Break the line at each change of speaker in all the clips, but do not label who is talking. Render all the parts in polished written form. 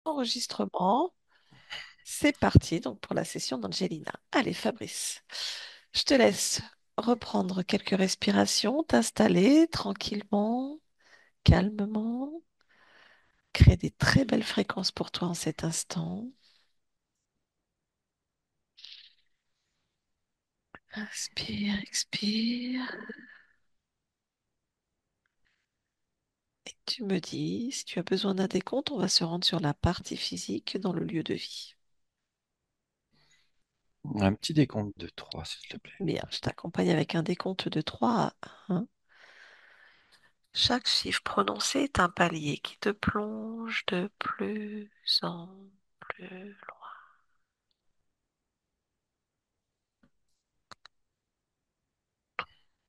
Enregistrement, c'est parti donc pour la session d'Angelina. Allez, Fabrice, je te laisse reprendre quelques respirations, t'installer tranquillement, calmement, créer des très belles fréquences pour toi en cet instant. Inspire, expire. Et tu me dis, si tu as besoin d'un décompte, on va se rendre sur la partie physique dans le lieu de vie.
Un petit décompte de 3, s'il te plaît.
Bien, je t'accompagne avec un décompte de 3 à 1. Chaque chiffre prononcé est un palier qui te plonge de plus en plus loin.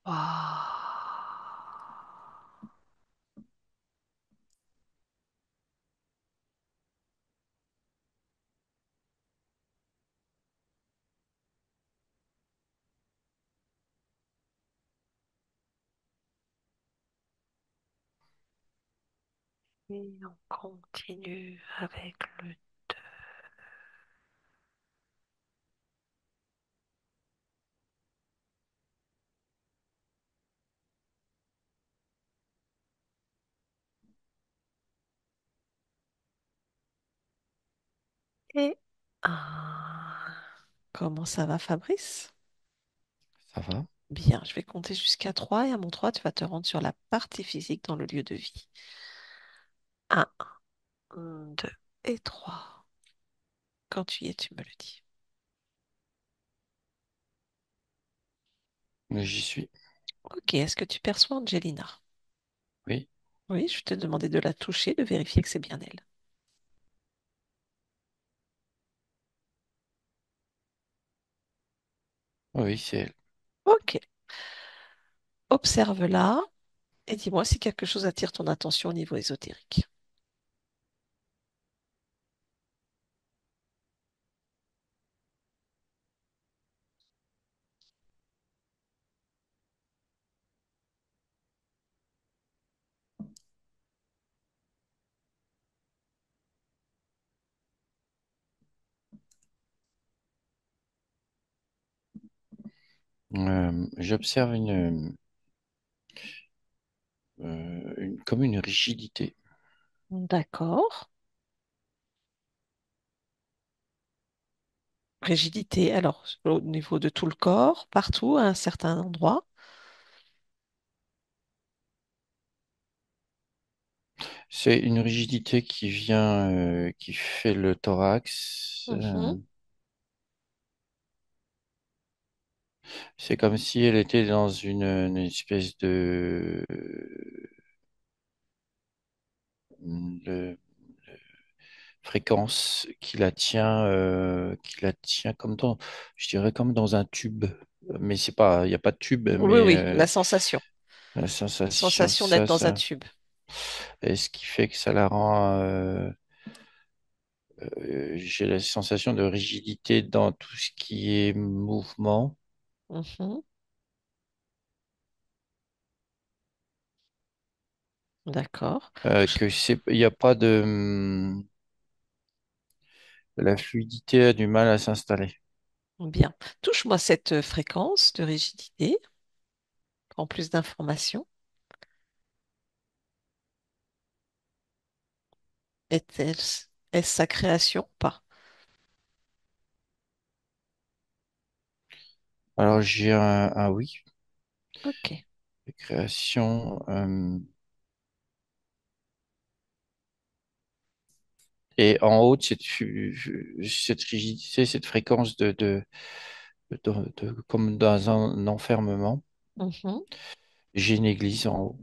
Ah. Et on continue avec le 2. Et 1. Comment ça va, Fabrice?
Ça va?
Bien, je vais compter jusqu'à 3 et à mon 3, tu vas te rendre sur la partie physique dans le lieu de vie. 1, 2 et 3. Quand tu y es, tu me le dis.
J'y suis.
Ok, est-ce que tu perçois Angelina?
Oui.
Oui, je te demandais de la toucher, de vérifier que c'est bien elle.
Oui, c'est elle.
Ok, observe-la et dis-moi si quelque chose attire ton attention au niveau ésotérique.
J'observe comme une rigidité.
D'accord. Rigidité, alors au niveau de tout le corps, partout, à un certain endroit.
C'est une rigidité qui vient, qui fait le thorax.
Mhm.
C'est comme si elle était dans une espèce de fréquence qui la tient comme dans, je dirais comme dans un tube. Mais c'est pas, il n'y a pas de tube,
Oui,
mais
oui, la sensation.
la sensation,
Sensation d'être dans un tube.
et ce qui fait que ça la rend, j'ai la sensation de rigidité dans tout ce qui est mouvement,
Mhm. D'accord. Touche-
il n'y a pas la fluidité a du mal à s'installer.
Bien. Touche-moi cette fréquence de rigidité. En plus d'informations. Est-ce sa création ou pas?
Alors j'ai un oui,
Ok.
création, et en haut de cette rigidité, cette fréquence comme dans un enfermement,
Mhm.
j'ai une église en haut.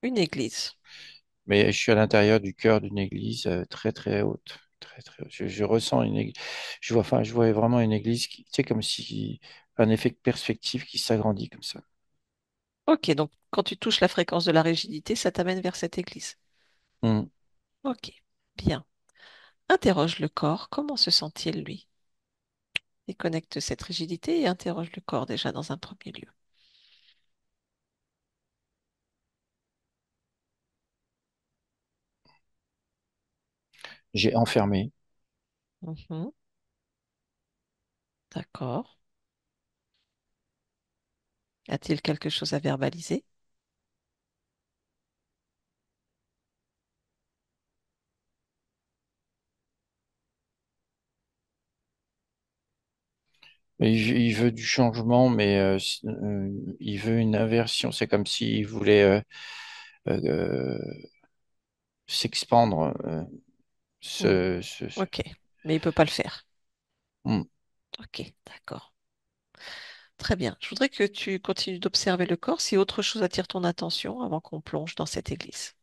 Une église.
Mais je suis à l'intérieur du cœur d'une église très très haute. Très, très haute. Je ressens une église. Je vois vraiment une église qui, tu sais, comme si un effet de perspective qui s'agrandit comme ça.
Ok, donc quand tu touches la fréquence de la rigidité, ça t'amène vers cette église.
Hmm.
Ok, bien. Interroge le corps. Comment se sent-il, lui? Déconnecte cette rigidité et interroge le corps déjà dans un premier lieu.
J'ai enfermé.
Mhm. D'accord. A-t-il quelque chose à verbaliser?
Il veut du changement, mais il veut une inversion. C'est comme s'il voulait euh, s'expandre.
Hmm.
Ce, ce- ce-
Ok. Mais il peut pas le faire.
Hmm.
Ok, d'accord. Très bien. Je voudrais que tu continues d'observer le corps si autre chose attire ton attention avant qu'on plonge dans cette église.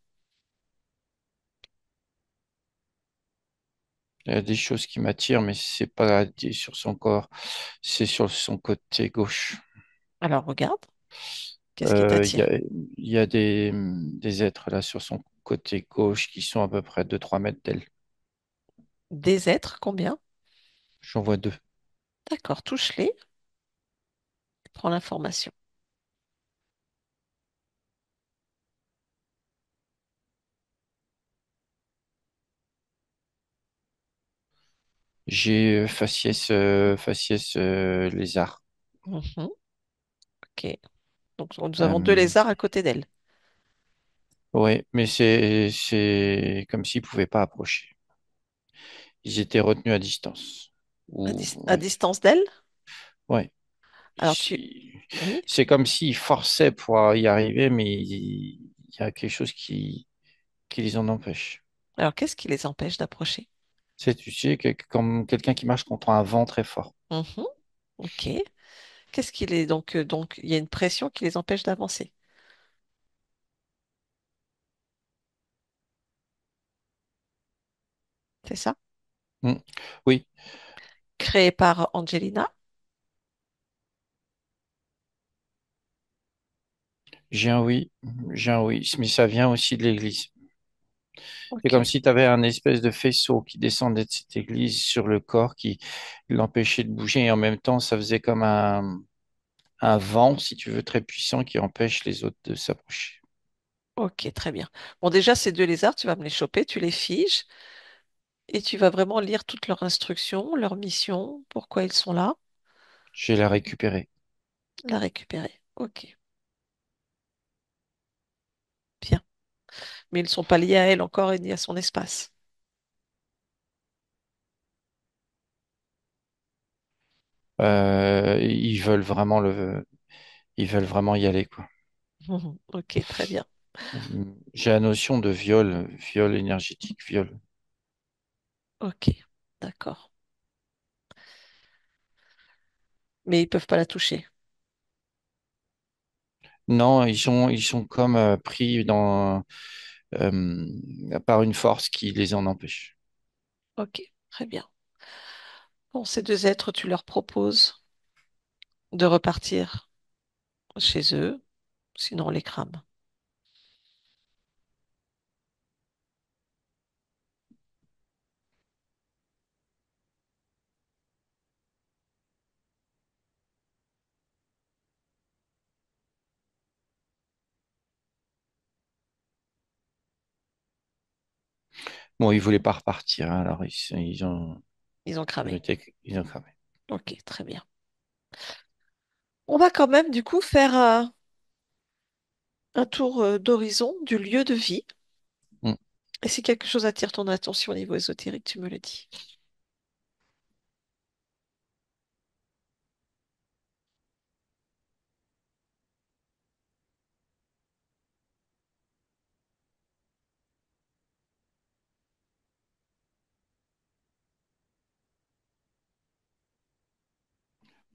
Il y a des choses qui m'attirent, mais c'est pas sur son corps, c'est sur son côté gauche.
Alors regarde, qu'est-ce qui
Il y a,
t'attire?
il y a des êtres là sur son côté gauche qui sont à peu près 2-3 mètres d'elle.
Des êtres, combien?
J'en vois deux.
D'accord, touche-les, prends l'information.
J'ai faciès lézard.
Mhm, ok. Donc nous avons deux
Euh,
lézards à côté d'elle.
ouais, mais c'est comme s'ils pouvaient pas approcher. Ils étaient retenus à distance. Ou
À
ouais,
distance d'elle?
ouais.
Alors tu...
Ils-
Oui.
C'est comme s'ils forçaient pour y arriver, mais il y a quelque chose qui les en empêche.
Alors qu'est-ce qui les empêche d'approcher?
Tu sais, comme quelqu'un qui marche contre un vent très fort.
Mhm, ok. Qu'est-ce qui les... Donc il y a une pression qui les empêche d'avancer. C'est ça?
Hmm. Oui,
Créé par Angelina.
j'ai un oui, j'ai un oui, mais ça vient aussi de l'église. C'est
Ok.
comme si tu avais un espèce de faisceau qui descendait de cette église sur le corps qui l'empêchait de bouger et en même temps ça faisait comme un vent, si tu veux, très puissant qui empêche les autres de s'approcher.
Ok, très bien. Bon, déjà, ces deux lézards, tu vas me les choper, tu les figes et tu vas vraiment lire toutes leurs instructions, leurs missions, pourquoi ils sont là,
Je vais la récupérer.
la récupérer. Ok, bien. Mais ils ne sont pas liés à elle encore et ni à son espace.
Ils veulent vraiment y aller, quoi.
Ok, très bien.
J'ai la notion de viol, viol énergétique, viol.
Ok, d'accord. Mais ils peuvent pas la toucher.
Non, ils sont comme pris par une force qui les en empêche.
Ok, très bien. Bon, ces deux êtres, tu leur proposes de repartir chez eux, sinon on les crame.
Bon, ils voulaient pas repartir, hein, alors
Ils ont cramé.
ils ont cramé.
Ok, très bien. On va quand même du coup faire un tour d'horizon du lieu de vie.
Mm.
Et si quelque chose attire ton attention au niveau ésotérique, tu me le dis.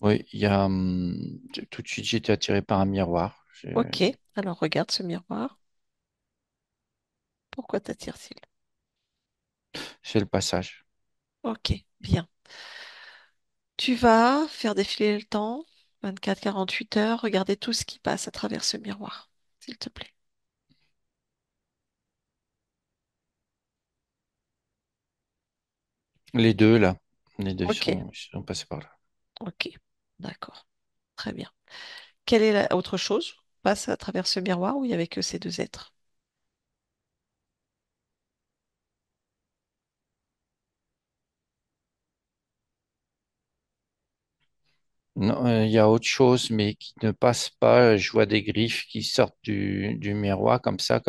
Oui, tout de suite, j'ai été attiré par un miroir.
Ok, alors regarde ce miroir. Pourquoi t'attire-t-il?
C'est le passage.
Ok, bien. Tu vas faire défiler le temps, 24, 48 heures, regarder tout ce qui passe à travers ce miroir, s'il te plaît.
Les deux, là, les deux
Ok,
sont passés par là.
ok, d'accord, très bien. Quelle est la autre chose passe à travers ce miroir où il n'y avait que ces deux êtres?
Non, il y a autre chose, mais qui ne passe pas. Je vois des griffes qui sortent du miroir comme ça,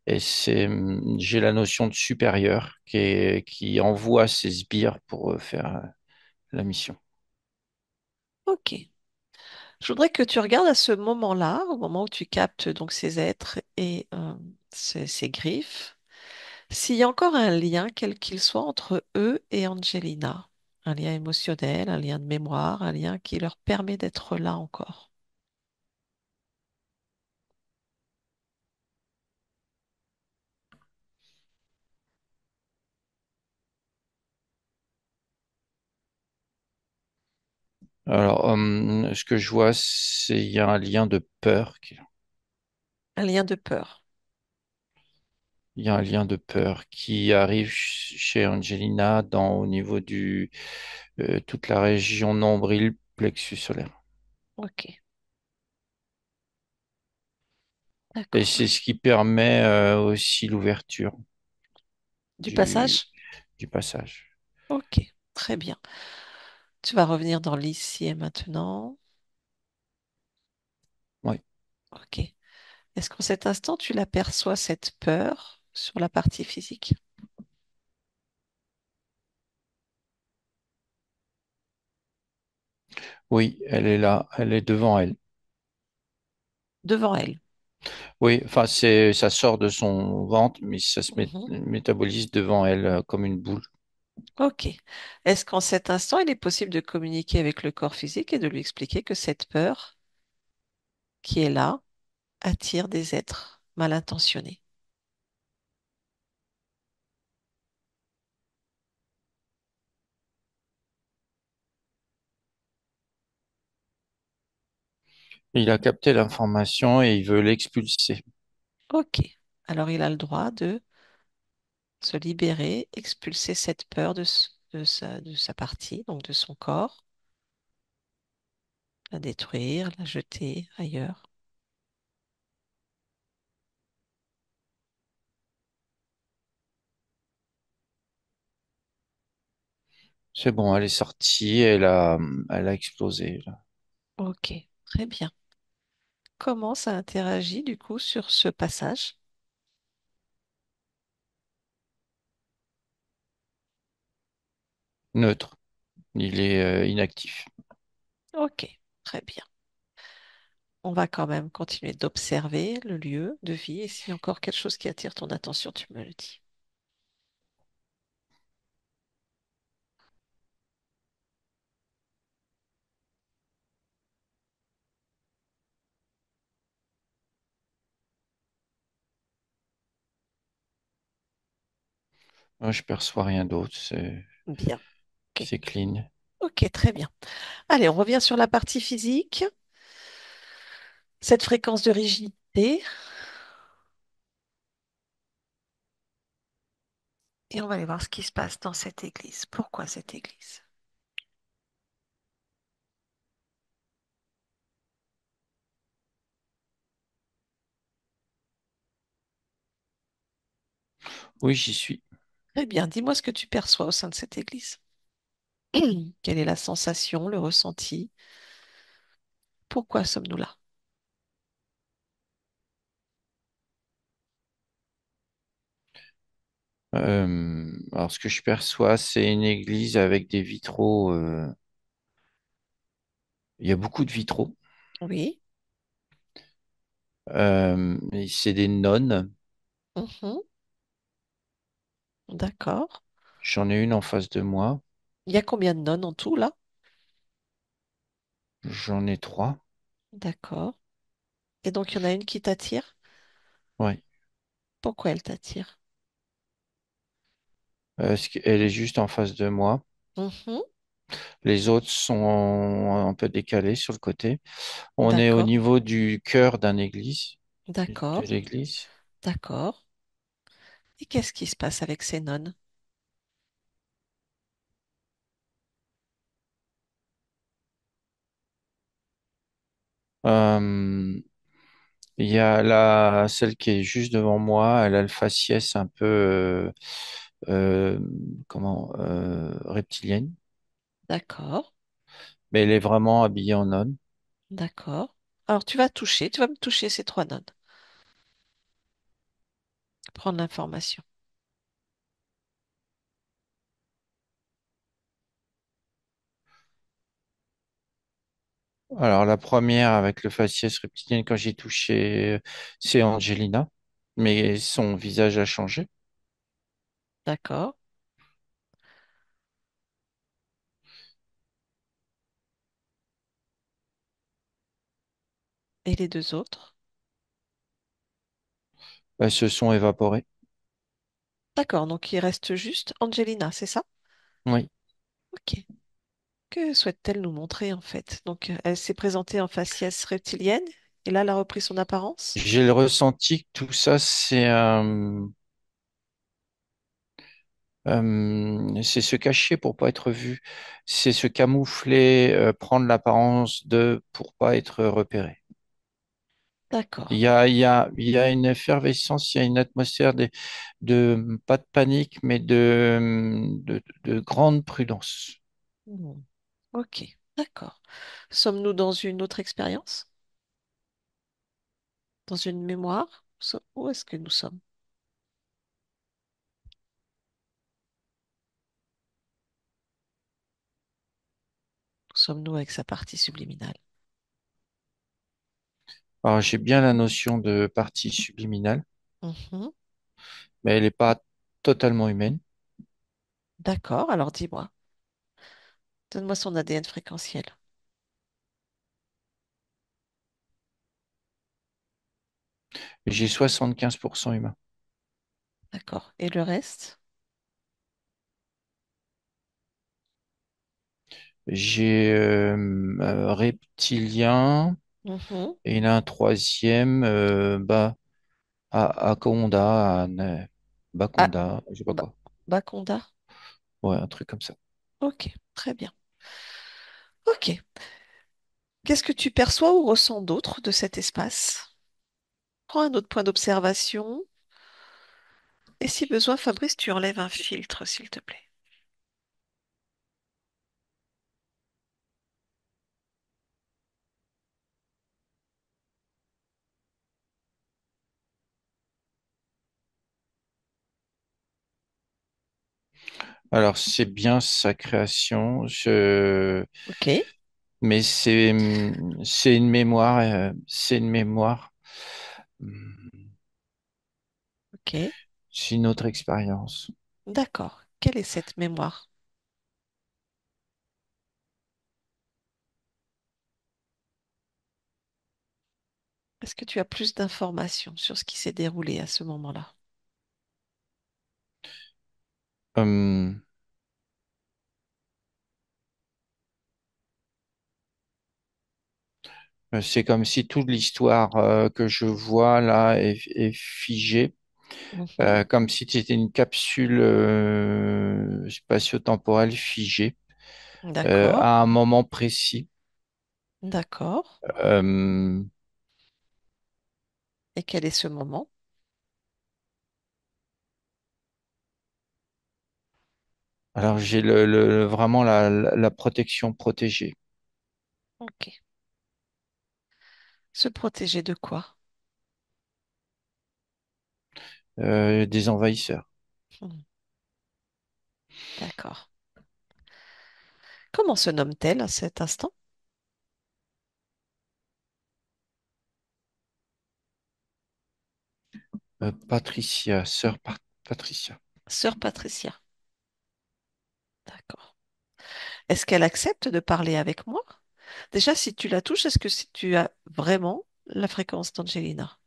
et j'ai la notion de supérieur qui envoie ses sbires pour faire la mission.
Ok. Je voudrais que tu regardes à ce moment-là, au moment où tu captes donc ces êtres et ces griffes, s'il y a encore un lien, quel qu'il soit, entre eux et Angelina. Un lien émotionnel, un lien de mémoire, un lien qui leur permet d'être là encore.
Alors, ce que je vois, c'est il y a un lien de peur.
Un lien de peur.
Il y a un lien de peur qui arrive chez Angelina au niveau toute la région nombril, plexus solaire.
Ok,
Et
d'accord.
c'est ce qui permet aussi l'ouverture
Du
du,
passage?
du passage.
Ok, très bien. Tu vas revenir dans l'ici et maintenant.
Oui,
Ok. Est-ce qu'en cet instant, tu l'aperçois, cette peur, sur la partie physique?
oui, elle est là, elle est devant elle.
Devant elle.
Oui, enfin, ça sort de son ventre, mais ça se
Mhm.
métabolise devant elle comme une boule.
Ok. Est-ce qu'en cet instant, il est possible de communiquer avec le corps physique et de lui expliquer que cette peur qui est là attire des êtres mal intentionnés?
Il a capté l'information et il veut l'expulser.
Ok. Alors il a le droit de se libérer, expulser cette peur de sa partie, donc de son corps, la détruire, la jeter ailleurs.
C'est bon, elle est sortie, elle a explosé, là.
Ok, très bien. Comment ça interagit du coup sur ce passage?
Neutre. Il est inactif.
Ok, très bien. On va quand même continuer d'observer le lieu de vie et s'il y a encore quelque chose qui attire ton attention, tu me le dis.
Moi, je perçois rien d'autre.
Bien. Ok,
C'est clean.
ok, très bien. Allez, on revient sur la partie physique. Cette fréquence de rigidité. Et on va aller voir ce qui se passe dans cette église. Pourquoi cette église?
Oui, j'y suis.
Très bien, dis-moi ce que tu perçois au sein de cette église. Quelle est la sensation, le ressenti? Pourquoi sommes-nous là?
Alors, ce que je perçois, c'est une église avec des vitraux. Il y a beaucoup de vitraux.
Oui.
Et c'est des nonnes.
Mhm. D'accord.
J'en ai une en face de moi.
Il y a combien de nonnes en tout là?
J'en ai trois.
D'accord. Et donc il y en a une qui t'attire?
Ouais.
Pourquoi elle t'attire?
Elle est juste en face de moi.
Mhm.
Les autres sont un peu décalés sur le côté. On est au
D'accord.
niveau du cœur d'un église, de
D'accord.
l'église.
D'accord. Et qu'est-ce qui se passe avec ces nonnes?
Euh, il y a celle qui est juste devant moi. Elle a le faciès un peu, euh, reptilienne.
D'accord.
mais elle est vraiment habillée en nonne.
D'accord. Alors tu vas me toucher ces trois nonnes. Prendre l'information.
Alors, la première avec le faciès reptilien, quand j'ai touché, c'est Angelina, mais son visage a changé.
D'accord. Et les deux autres?
Elles se sont évaporées.
D'accord, donc il reste juste Angelina, c'est ça?
Oui.
Ok. Que souhaite-t-elle nous montrer en fait? Donc elle s'est présentée en faciès reptilienne et là elle a repris son apparence?
J'ai le ressenti que tout ça, c'est se cacher pour pas être vu. C'est se camoufler, prendre l'apparence de pour pas être repéré.
D'accord.
Il y a une effervescence, il y a une atmosphère pas de panique, mais de grande prudence.
Hmm. Ok, d'accord. Sommes-nous dans une autre expérience? Dans une mémoire? Où est-ce que nous sommes? Où sommes-nous avec sa partie subliminale?
Alors, j'ai bien la notion de partie subliminale,
Mhm.
mais elle n'est pas totalement humaine.
D'accord, alors dis-moi. Donne-moi son ADN fréquentiel.
J'ai 75% humain.
D'accord. Et le reste?
J'ai reptilien
Mhm.
et il y en a un troisième, Akonda,
Ah,
Bakonda, je sais pas
Ba-
quoi.
Bakonda?
Ouais, un truc comme ça.
Ok, très bien. Ok. Qu'est-ce que tu perçois ou ressens d'autre de cet espace? Prends un autre point d'observation. Et si besoin, Fabrice, tu enlèves un filtre, s'il te plaît.
Alors, c'est bien sa création,
Ok,
mais c'est une mémoire, c'est une mémoire, hum,
ok.
c'est une autre expérience.
D'accord. Quelle est cette mémoire? Est-ce que tu as plus d'informations sur ce qui s'est déroulé à ce moment-là?
Hum, c'est comme si toute l'histoire que je vois là est figée,
Mhm.
comme si c'était une capsule spatio-temporelle figée
D'accord,
à un moment précis.
d'accord.
Euh,
Et quel est ce moment?
alors j'ai vraiment la protection protégée
Ok. Se protéger de quoi?
des envahisseurs.
Hmm. D'accord. Comment se nomme-t-elle à cet instant?
Patricia, Patricia.
Sœur Patricia. D'accord. Est-ce qu'elle accepte de parler avec moi? Déjà, si tu la touches, est-ce que si tu as vraiment la fréquence d'Angelina?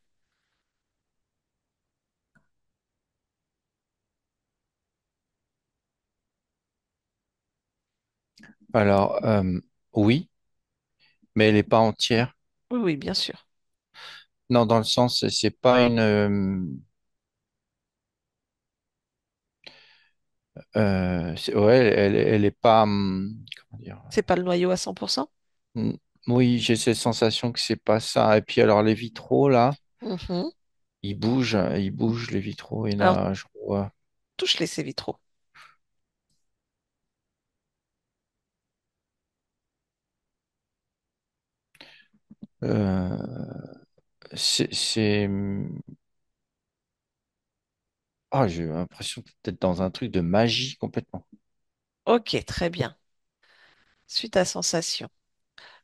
Alors, oui, mais elle n'est pas entière.
Oui, oui, bien sûr.
Non, dans le sens, c'est pas une. Ouais, elle est pas. Comment dire?
C'est pas le noyau à 100%?
hum, Oui, j'ai cette sensation que c'est pas ça. Et puis alors les vitraux là,
Mhm.
ils bougent les vitraux. Et
Alors,
là, je vois.
touche-les, ces vitraux.
Euh, c'est... Ah, j'ai l'impression d'être dans un truc de magie complètement.
Ok, très bien. Suite à sensation.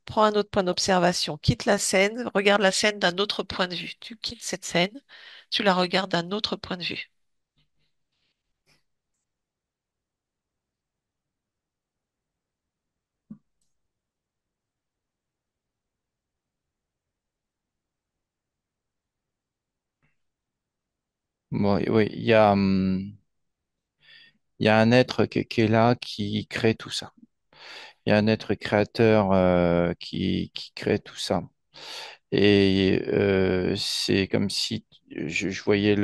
Prends un autre point d'observation. Quitte la scène, regarde la scène d'un autre point de vue. Tu quittes cette scène, tu la regardes d'un autre point de vue.
Oui, oui, il y a un être qui est là, qui crée tout ça. Il y a un être créateur qui crée tout ça. Et c'est comme si je voyais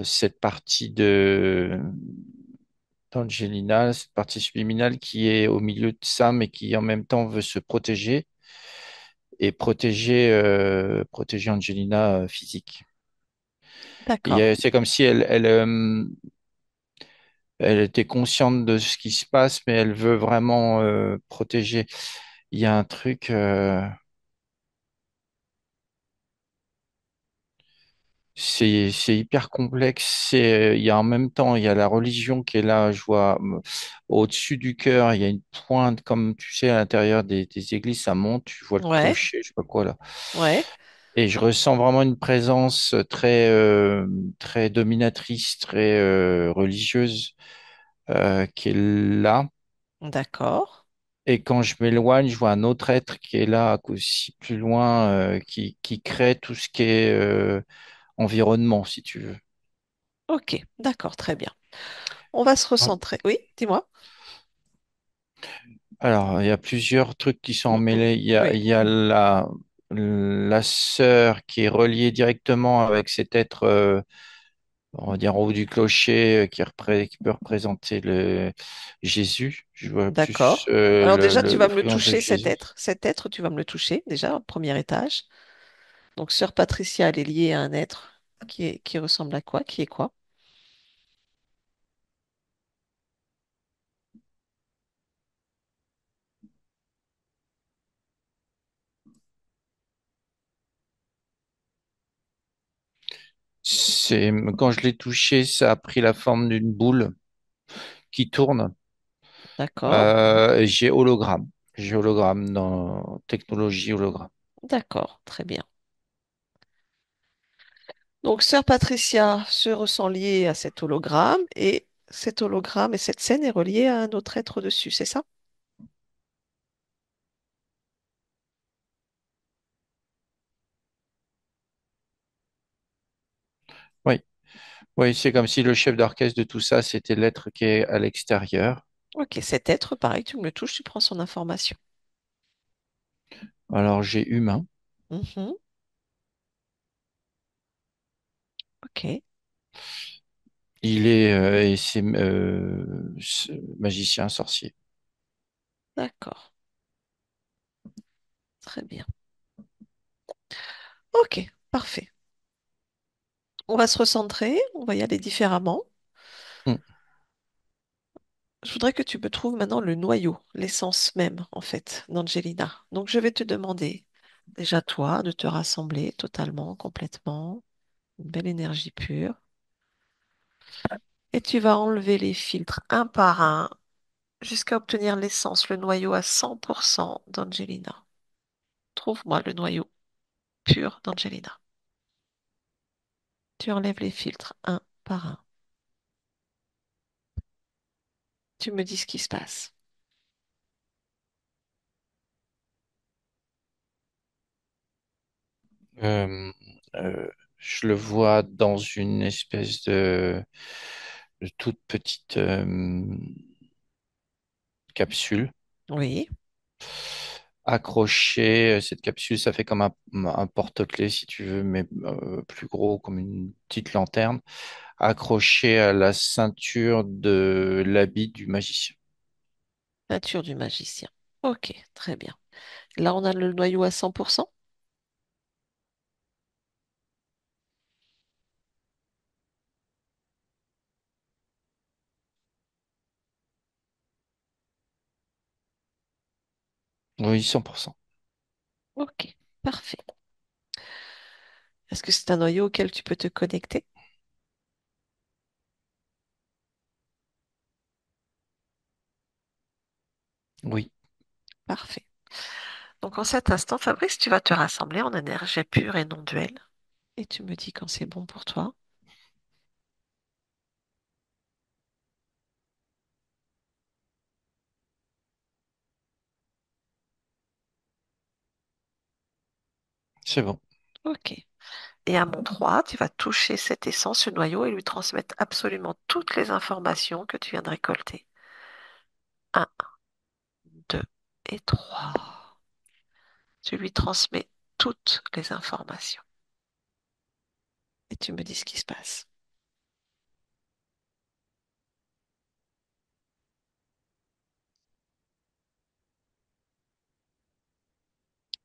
cette partie d'Angelina, cette partie subliminale qui est au milieu de ça, mais qui en même temps veut se protéger et protéger Angelina physique.
D'accord.
C'est comme si elle était consciente de ce qui se passe, mais elle veut vraiment protéger. Il y a un truc. C'est hyper complexe. Il y a en même temps, il y a la religion qui est là. Je vois au-dessus du cœur, il y a une pointe, comme tu sais, à l'intérieur des églises, ça monte. Tu vois le
Ouais,
clocher, je sais pas quoi là.
ouais,
Et je ressens vraiment une présence très dominatrice, très religieuse qui est là.
d'accord.
Et quand je m'éloigne, je vois un autre être qui est là, aussi plus loin, qui crée tout ce qui est environnement, si tu veux.
Ok, d'accord, très bien. On va se recentrer. Oui, dis-moi.
Alors, il y a plusieurs trucs qui sont
Mm, mm.
emmêlés.
Oui,
Il y a la sœur qui est reliée directement avec cet être, on va dire, en haut du clocher, qui peut représenter Jésus. Je vois plus
d'accord. Alors déjà, tu
le
vas me le
fréquence de
toucher, cet
Jésus.
être. Cet être, tu vas me le toucher, déjà, au premier étage. Donc, Sœur Patricia, elle est liée à un être qui ressemble à quoi? Qui est quoi?
Quand je l'ai touché, ça a pris la forme d'une boule qui tourne.
D'accord,
J'ai hologramme. J'ai hologramme dans technologie hologramme.
d'accord, très bien. Donc, Sœur Patricia se ressent liée à cet hologramme et cet hologramme et cette scène est reliée à un autre être au-dessus, c'est ça?
Oui. Oui, c'est comme si le chef d'orchestre de tout ça, c'était l'être qui est à l'extérieur.
Ok, cet être, pareil, tu me le touches, tu prends son information.
Alors j'ai humain.
Mhm, ok,
Et c'est magicien sorcier.
d'accord, très bien. Ok, parfait. On va se recentrer, on va y aller différemment.
Hmm.
Je voudrais que tu me trouves maintenant le noyau, l'essence même, en fait, d'Angelina. Donc, je vais te demander, déjà toi, de te rassembler totalement, complètement, une belle énergie pure. Et tu vas enlever les filtres un par un jusqu'à obtenir l'essence, le noyau à 100% d'Angelina. Trouve-moi le noyau pur d'Angelina. Tu enlèves les filtres un par un. Tu me dis ce qui se passe.
Euh, je le vois dans une espèce de toute petite capsule
Oui,
accrochée. Cette capsule, ça fait comme un porte-clés, si tu veux, mais plus gros, comme une petite lanterne, accrochée à la ceinture de l'habit du magicien.
nature du magicien. Ok, très bien. Là, on a le noyau à 100%.
Oui, 100%.
Ok. Parfait. Est-ce que c'est un noyau auquel tu peux te connecter?
Oui,
Parfait. Donc en cet instant, Fabrice, tu vas te rassembler en énergie pure et non duelle. Et tu me dis quand c'est bon pour toi.
c'est bon.
Ok. Et à mon 3, tu vas toucher cette essence, ce noyau, et lui transmettre absolument toutes les informations que tu viens de récolter. Un, 2 et 3. Tu lui transmets toutes les informations. Et tu me dis ce qui se passe.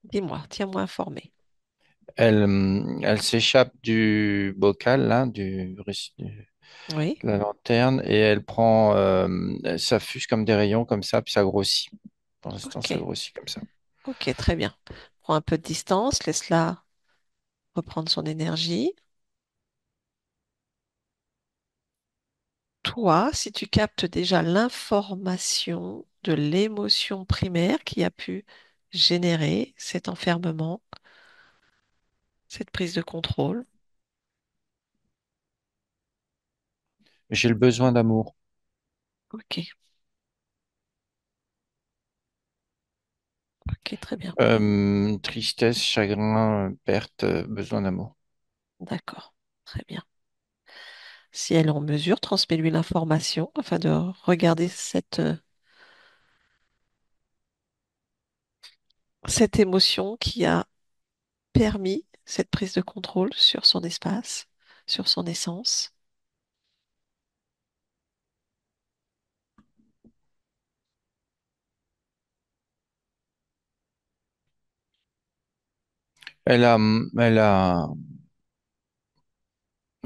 Dis-moi, tiens-moi informé.
Elle s'échappe du bocal, là,
Oui?
de la lanterne, et elle prend, ça fuse comme des rayons comme ça, puis ça grossit. Pour l'instant,
Ok.
ça grossit comme ça.
Ok, très bien. Prends un peu de distance, laisse-la reprendre son énergie. Toi, si tu captes déjà l'information de l'émotion primaire qui a pu générer cet enfermement, cette prise de contrôle.
J'ai le besoin d'amour.
Ok, ok, très bien.
Tristesse, chagrin, perte, besoin d'amour.
D'accord, très bien. Si elle est en mesure, transmets-lui l'information afin de regarder cette émotion qui a permis cette prise de contrôle sur son espace, sur son essence.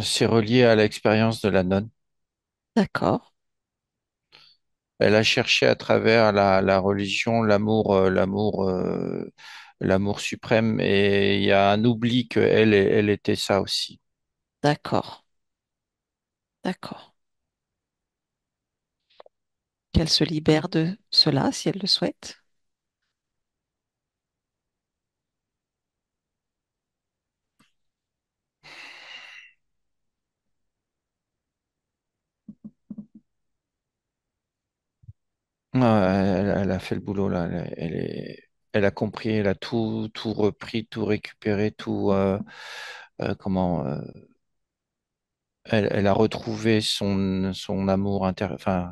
C'est relié à l'expérience de la nonne.
D'accord,
Elle a cherché à travers la religion l'amour suprême, et il y a un oubli que elle était ça aussi.
d'accord, d'accord. Qu'elle se libère de cela si elle le souhaite.
Ouais, elle a fait le boulot là. Elle a compris, elle a tout repris, tout récupéré, comment, elle a retrouvé son amour enfin,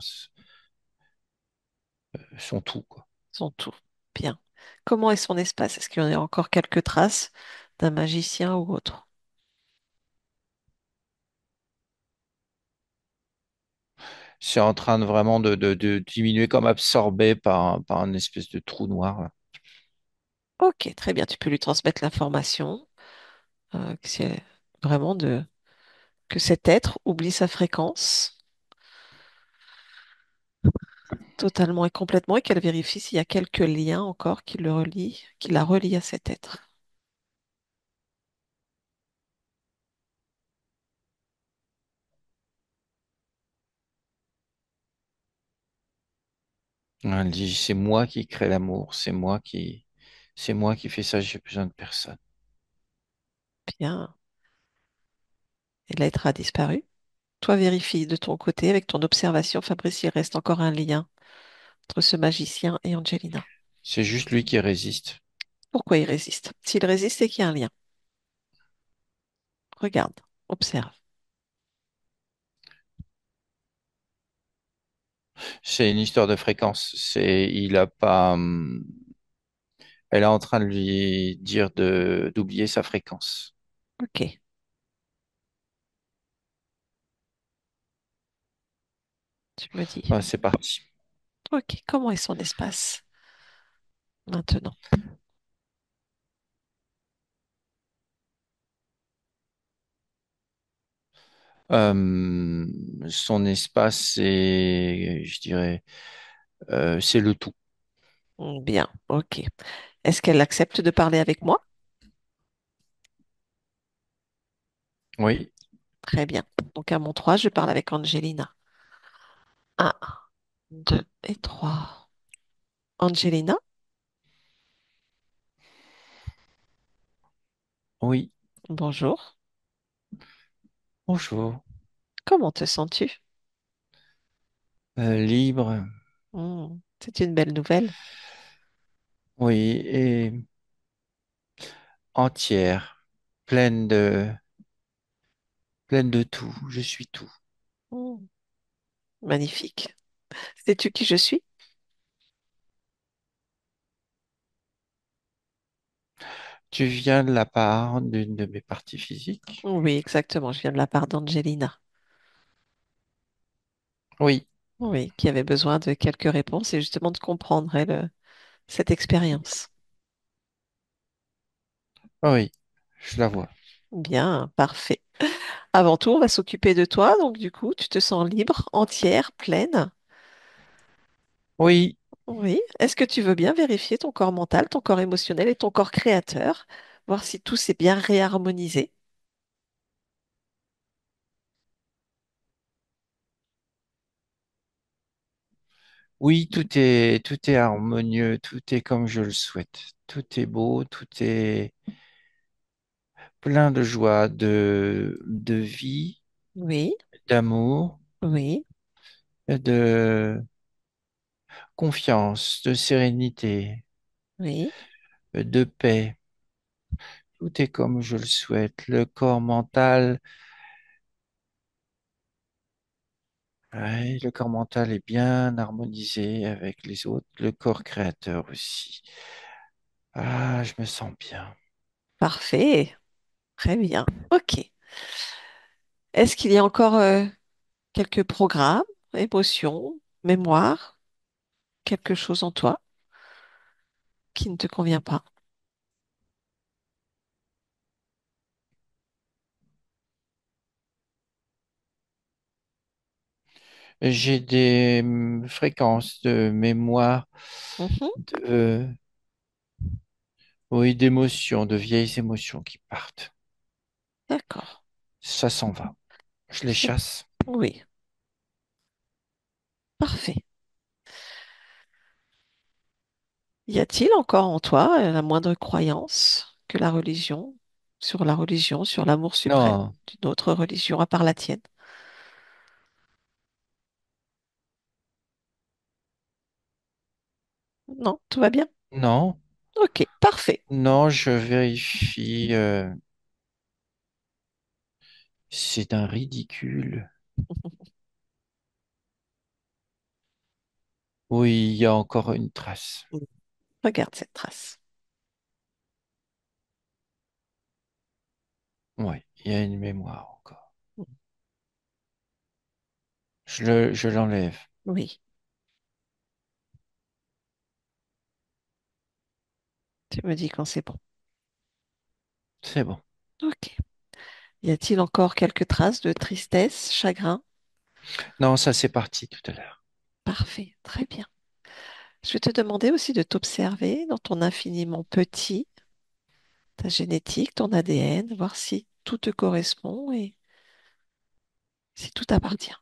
son tout, quoi.
Son tout. Bien. Comment est son espace? Est-ce qu'il y en a encore quelques traces d'un magicien ou autre?
C'est en train de vraiment de diminuer comme absorbé par un espèce de trou noir, là.
Ok, très bien. Tu peux lui transmettre l'information que c'est vraiment que cet être oublie sa fréquence totalement et complètement et qu'elle vérifie s'il y a quelques liens encore qui le relient, qui la relient à cet être.
Elle dit, c'est moi qui crée l'amour, c'est moi qui fais ça, j'ai besoin de personne.
Bien. Et l'être a disparu. Toi, vérifie de ton côté avec ton observation, Fabrice, il reste encore un lien entre ce magicien et Angelina.
C'est juste lui qui résiste.
Pourquoi il résiste? S'il résiste, c'est qu'il y a un lien. Regarde, observe.
C'est une histoire de fréquence. Il a pas, elle est en train de lui dire d'oublier sa fréquence.
Ok, tu me dis.
Ouais, c'est parti.
Ok, comment est son espace maintenant?
Euh, Son espace, je dirais, c'est le tout.
Bien, ok. Est-ce qu'elle accepte de parler avec moi?
Oui,
Très bien. Donc à mon 3, je parle avec Angelina. Un, 2 et 3. Angelina,
oui.
bonjour.
Bonjour.
Comment te sens-tu?
Libre,
C'est une belle nouvelle.
oui, et entière, pleine de, pleine de tout. Je suis tout.
Hmm, magnifique. Sais-tu qui je suis?
Tu viens de la part d'une de mes parties physiques?
Oui, exactement. Je viens de la part d'Angelina.
Oui,
Oui, qui avait besoin de quelques réponses et justement de comprendre, elle, cette expérience.
oui, je la vois.
Bien, parfait. Avant tout, on va s'occuper de toi. Donc, du coup, tu te sens libre, entière, pleine.
Oui,
Oui. Est-ce que tu veux bien vérifier ton corps mental, ton corps émotionnel et ton corps créateur, voir si tout s'est bien réharmonisé?
oui, tout est harmonieux, tout est comme je le souhaite. Tout est beau, tout est plein de joie, de vie,
Oui,
d'amour,
oui,
de confiance, de sérénité,
oui,
de paix. Tout est comme je le souhaite. Le corps mental, ouais, le corps mental est bien harmonisé avec les autres. Le corps créateur aussi. Ah, je me sens bien.
parfait. Très bien. OK. Est-ce qu'il y a encore quelques programmes, émotions, mémoire, quelque chose en toi qui ne te convient pas?
J'ai des fréquences de mémoire,
Mhm.
de, oui, d'émotions, de vieilles émotions qui partent.
D'accord.
Ça s'en va. Je les
Très-
chasse.
Oui, parfait. Y a-t-il encore en toi la moindre croyance que la religion, sur l'amour suprême
Non,
d'une autre religion à part la tienne? Non, tout va bien?
non,
Ok, parfait.
non, je vérifie. C'est un ridicule. Oui, il y a encore une trace.
Regarde cette trace.
Oui, il y a une mémoire encore. Je l'enlève.
Oui, tu me dis quand c'est bon.
C'est bon.
Ok. Y a-t-il encore quelques traces de tristesse, chagrin?
Non, ça c'est parti tout à l'heure.
Parfait, très bien. Je vais te demander aussi de t'observer dans ton infiniment petit, ta génétique, ton ADN, voir si tout te correspond et si tout appartient.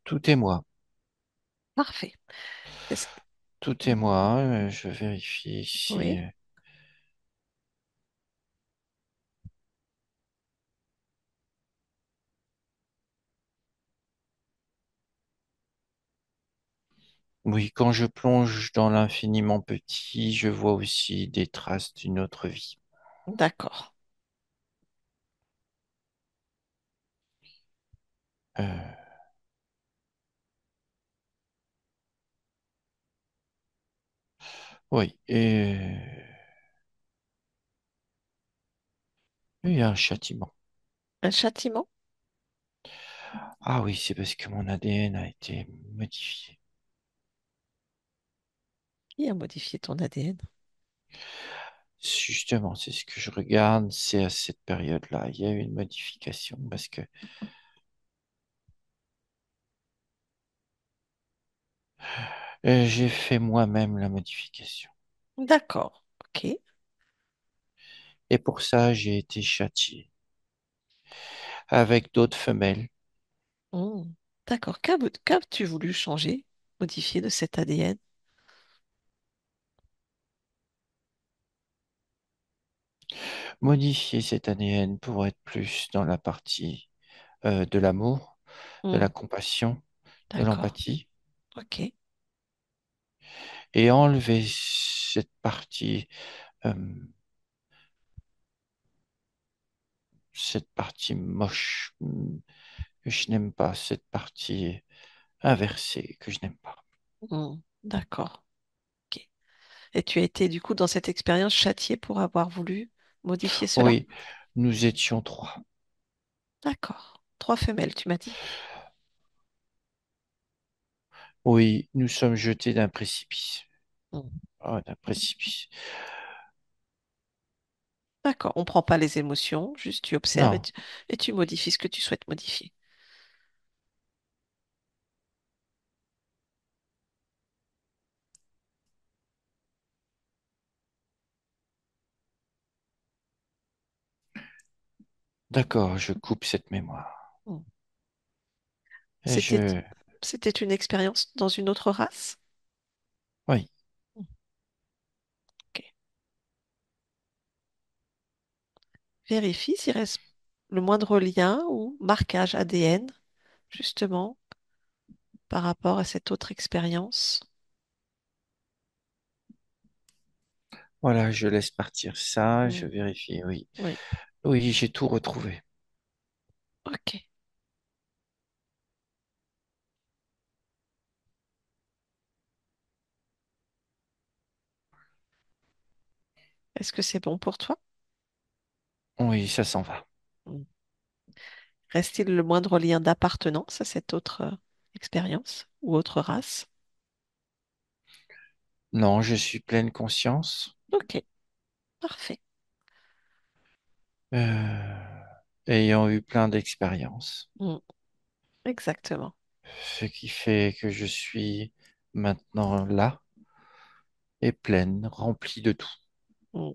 Tout est moi.
Parfait. Est-ce-
Tout est moi. Je vérifie ici.
Oui,
Oui, quand je plonge dans l'infiniment petit, je vois aussi des traces d'une autre vie.
d'accord.
Euh, oui, et il y a un châtiment.
Un châtiment?
Ah oui, c'est parce que mon ADN a été modifié.
Qui a modifié ton ADN?
Justement, c'est ce que je regarde, c'est à cette période-là. Il y a eu une modification parce que J'ai fait moi-même la modification.
D'accord. Ok.
Et pour ça, j'ai été châtié avec d'autres femelles.
Hmm. D'accord. Qu'as-tu voulu changer, modifier de cet ADN?
Modifier cet ADN pour être plus dans la partie de l'amour, de
Hmm.
la compassion, de
D'accord.
l'empathie,
Ok.
et enlever cette partie, euh, cette partie moche que je n'aime pas, cette partie inversée que je n'aime pas.
Hmm. D'accord. Ok. Et tu as été du coup dans cette expérience châtié pour avoir voulu modifier cela?
Oui, nous étions trois.
D'accord. Trois femelles, tu m'as dit.
Oui, nous sommes jetés d'un précipice.
Hmm.
Ah, d'un précipice.
D'accord. On ne prend pas les émotions, juste tu observes
Non,
et tu modifies ce que tu souhaites modifier.
d'accord, je coupe cette mémoire.
Hmm.
Et
C'était,
je...
c'était une expérience dans une autre race?
Oui,
Hmm. Ok. Vérifie s'il reste le moindre lien ou marquage ADN, justement, par rapport à cette autre expérience.
voilà, je laisse partir ça,
Hmm.
je vérifie, oui.
Oui.
Oui, j'ai tout retrouvé.
Ok. Est-ce que c'est bon pour toi?
Oui, ça s'en va.
Hmm. Reste-t-il le moindre lien d'appartenance à cette autre expérience ou autre race?
Non, je suis pleine conscience,
Ok, parfait.
euh, ayant eu plein d'expériences,
Hmm. Exactement.
ce qui fait que je suis maintenant là et pleine, remplie de tout.
Hmm.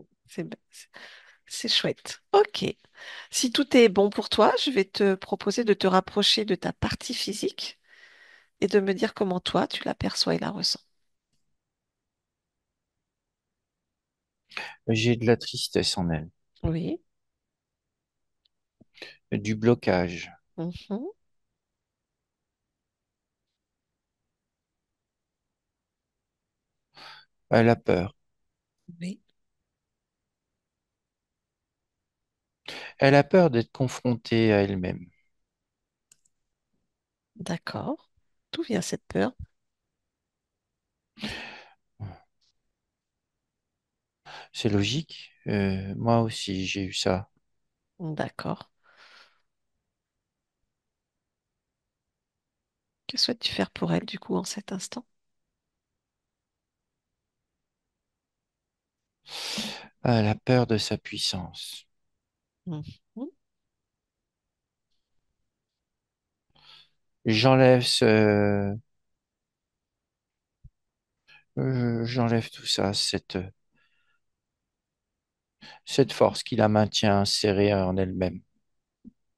C'est chouette. Ok. Si tout est bon pour toi, je vais te proposer de te rapprocher de ta partie physique et de me dire comment toi tu l'aperçois et la ressens.
J'ai de la tristesse en elle,
Oui.
du blocage.
Mhm.
Elle a peur.
Oui.
Elle a peur d'être confrontée à elle-même.
D'accord. D'où vient cette peur?
C'est logique. Moi aussi, j'ai eu ça.
D'accord. Que souhaites-tu faire pour elle du coup en cet instant?
Elle a peur de sa puissance.
Mhm.
J'enlève j'enlève tout ça, cette force qui la maintient serrée en elle-même.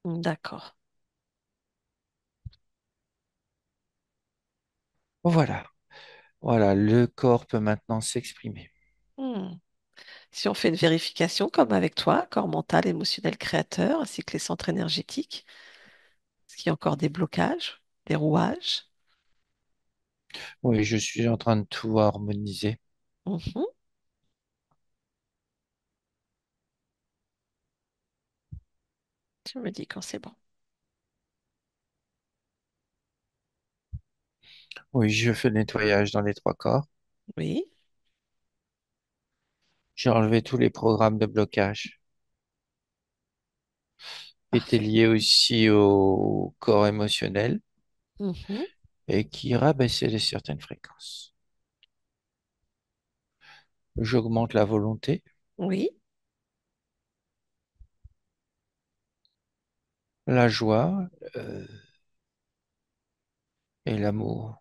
D'accord.
Voilà, voilà, le corps peut maintenant s'exprimer.
Hmm. Si on fait une vérification comme avec toi, corps mental, émotionnel, créateur, ainsi que les centres énergétiques, est-ce qu'il y a encore des blocages, des rouages?
Oui, je suis en train de tout harmoniser.
Mhm. Tu me dis quand c'est bon.
Oui, je fais le nettoyage dans les trois corps.
Oui,
J'ai enlevé tous les programmes de blocage qui étaient
parfait.
liés aussi au corps émotionnel
Mhm.
et qui rabaissaient de certaines fréquences. J'augmente la volonté,
Oui,
la joie, euh, et l'amour.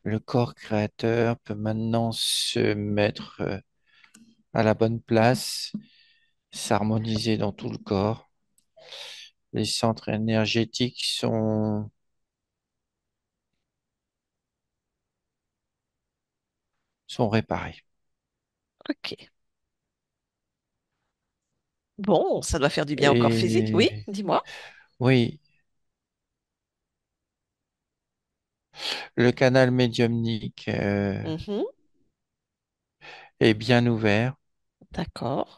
Le corps créateur peut maintenant se mettre à la bonne place, s'harmoniser dans tout le corps. Les centres énergétiques sont réparés.
Ok. Bon, ça doit faire du bien au corps physique. Oui,
Et
dis-moi.
oui, le canal médiumnique
Mhm.
est bien ouvert.
D'accord.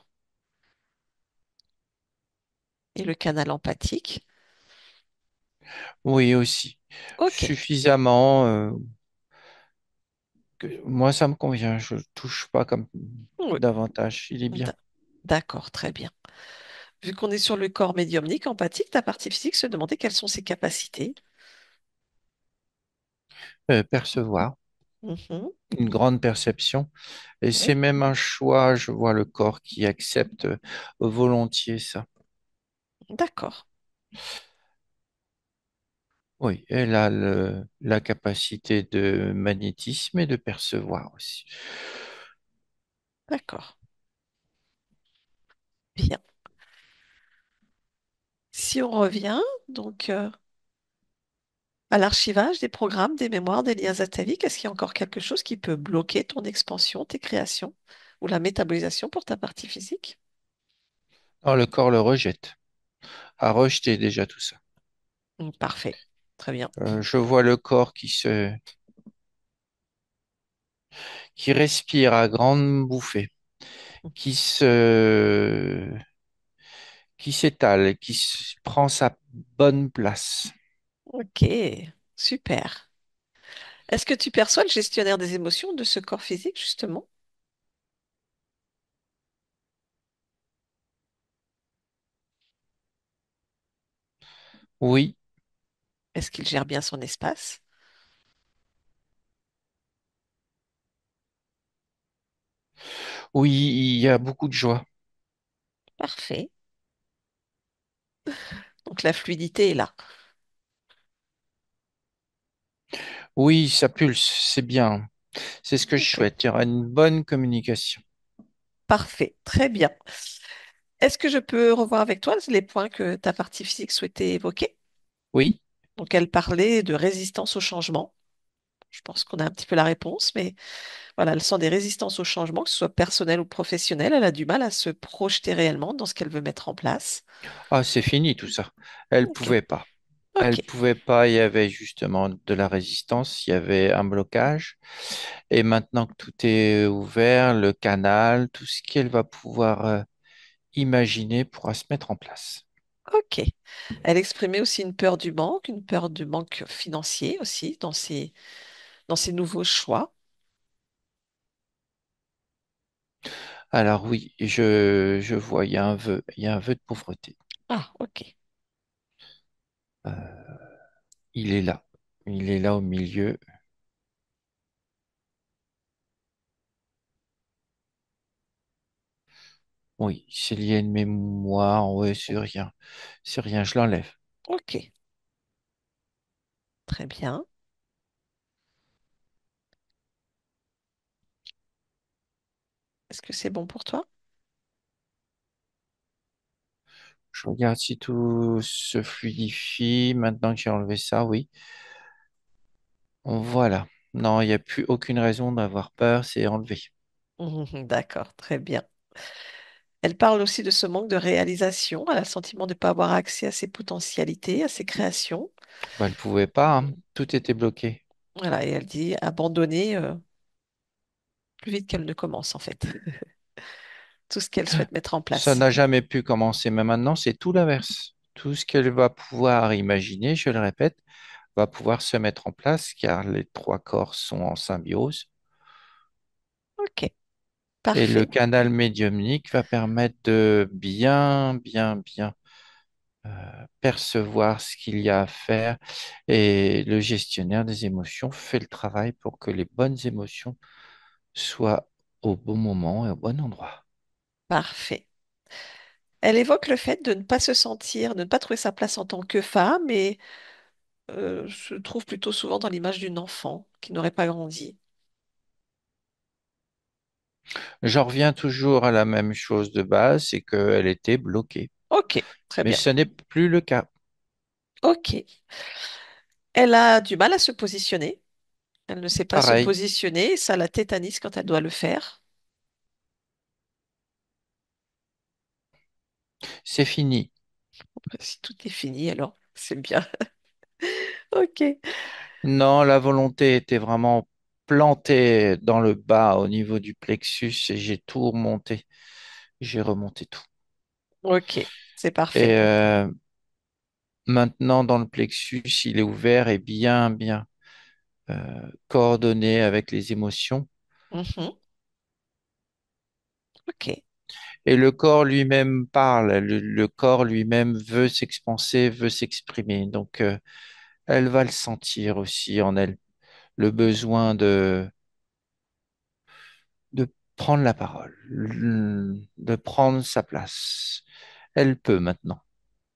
Et le canal empathique.
Oui, aussi.
Ok.
Suffisamment. Moi, ça me convient. Je ne touche pas comme
Oui.
davantage. Il est bien.
D- D'accord, très bien. Vu qu'on est sur le corps médiumnique, empathique, ta partie physique se demandait quelles sont ses capacités.
Percevoir,
Mhm.
une grande perception. Et c'est
Oui,
même un choix. Je vois le corps qui accepte volontiers ça.
d'accord,
Oui, elle a la capacité de magnétisme et de percevoir aussi.
d'accord. Bien. Si on revient donc à l'archivage des programmes, des mémoires, des liens ataviques, est-ce qu'il y a encore quelque chose qui peut bloquer ton expansion, tes créations ou la métabolisation pour ta partie physique?
Alors, le corps le rejette, a rejeté déjà tout ça.
Parfait, très bien.
Je vois le corps qui respire à grandes bouffées, qui se, qui s'étale, prend sa bonne place.
Ok, super. Est-ce que tu perçois le gestionnaire des émotions de ce corps physique, justement?
Oui,
Est-ce qu'il gère bien son espace?
oui, il y a beaucoup de joie.
Parfait. Donc la fluidité est là.
Oui, ça pulse, c'est bien. C'est ce que je
Ok,
souhaite. Il y aura une bonne communication.
parfait, très bien. Est-ce que je peux revoir avec toi les points que ta partie physique souhaitait évoquer?
Oui.
Donc elle parlait de résistance au changement. Je pense qu'on a un petit peu la réponse, mais voilà, elle sent des résistances au changement, que ce soit personnel ou professionnel. Elle a du mal à se projeter réellement dans ce qu'elle veut mettre en place.
Ah, c'est fini tout ça. Elle
Ok,
pouvait pas.
ok,
Elle pouvait pas. Il y avait justement de la résistance. Il y avait un blocage. Et maintenant que tout est ouvert, le canal, tout ce qu'elle va pouvoir imaginer pourra se mettre en place.
ok. Elle exprimait aussi une peur du manque financier aussi dans ses nouveaux choix.
Alors oui, je vois, il y a un vœu de pauvreté.
Ah, ok,
Euh, il est là. Il est là au milieu. Oui, c'est lié à une mémoire. Oui, c'est rien. C'est rien, je l'enlève.
ok, très bien. Est-ce que c'est bon pour toi?
Je regarde si tout se fluidifie. Maintenant que j'ai enlevé ça, oui. Voilà. Non, il n'y a plus aucune raison d'avoir peur, c'est enlevé.
D'accord, très bien. Elle parle aussi de ce manque de réalisation. Elle a le sentiment de ne pas avoir accès à ses potentialités, à ses créations.
Bah, elle pouvait pas, hein. Tout était bloqué.
Voilà, et elle dit abandonner plus vite qu'elle ne commence, en fait. Tout ce qu'elle souhaite mettre en
Ça
place.
n'a jamais pu commencer, mais maintenant, c'est tout l'inverse. Tout ce qu'elle va pouvoir imaginer, je le répète, va pouvoir se mettre en place car les trois corps sont en symbiose.
Ok,
Et le
parfait,
canal médiumnique va permettre de bien percevoir ce qu'il y a à faire. Et le gestionnaire des émotions fait le travail pour que les bonnes émotions soient au bon moment et au bon endroit.
parfait. Elle évoque le fait de ne pas se sentir, de ne pas trouver sa place en tant que femme se trouve plutôt souvent dans l'image d'une enfant qui n'aurait pas grandi.
J'en reviens toujours à la même chose de base, c'est qu'elle était bloquée.
Ok, très
Mais
bien.
ce n'est plus le cas.
Ok. Elle a du mal à se positionner. Elle ne sait pas se
Pareil,
positionner. Ça la tétanise quand elle doit le faire.
c'est fini.
Si tout est fini, alors c'est bien. Ok.
Non, la volonté était vraiment plantée dans le bas au niveau du plexus et j'ai tout remonté. J'ai remonté tout.
Ok. C'est
Et
parfait.
maintenant, dans le plexus, il est ouvert et bien coordonné avec les émotions.
Mhm. Ok.
Et le corps lui-même parle, le corps lui-même veut s'expanser, veut s'exprimer. Donc, elle va le sentir aussi en elle, le besoin de prendre la parole, de prendre sa place. Elle peut maintenant.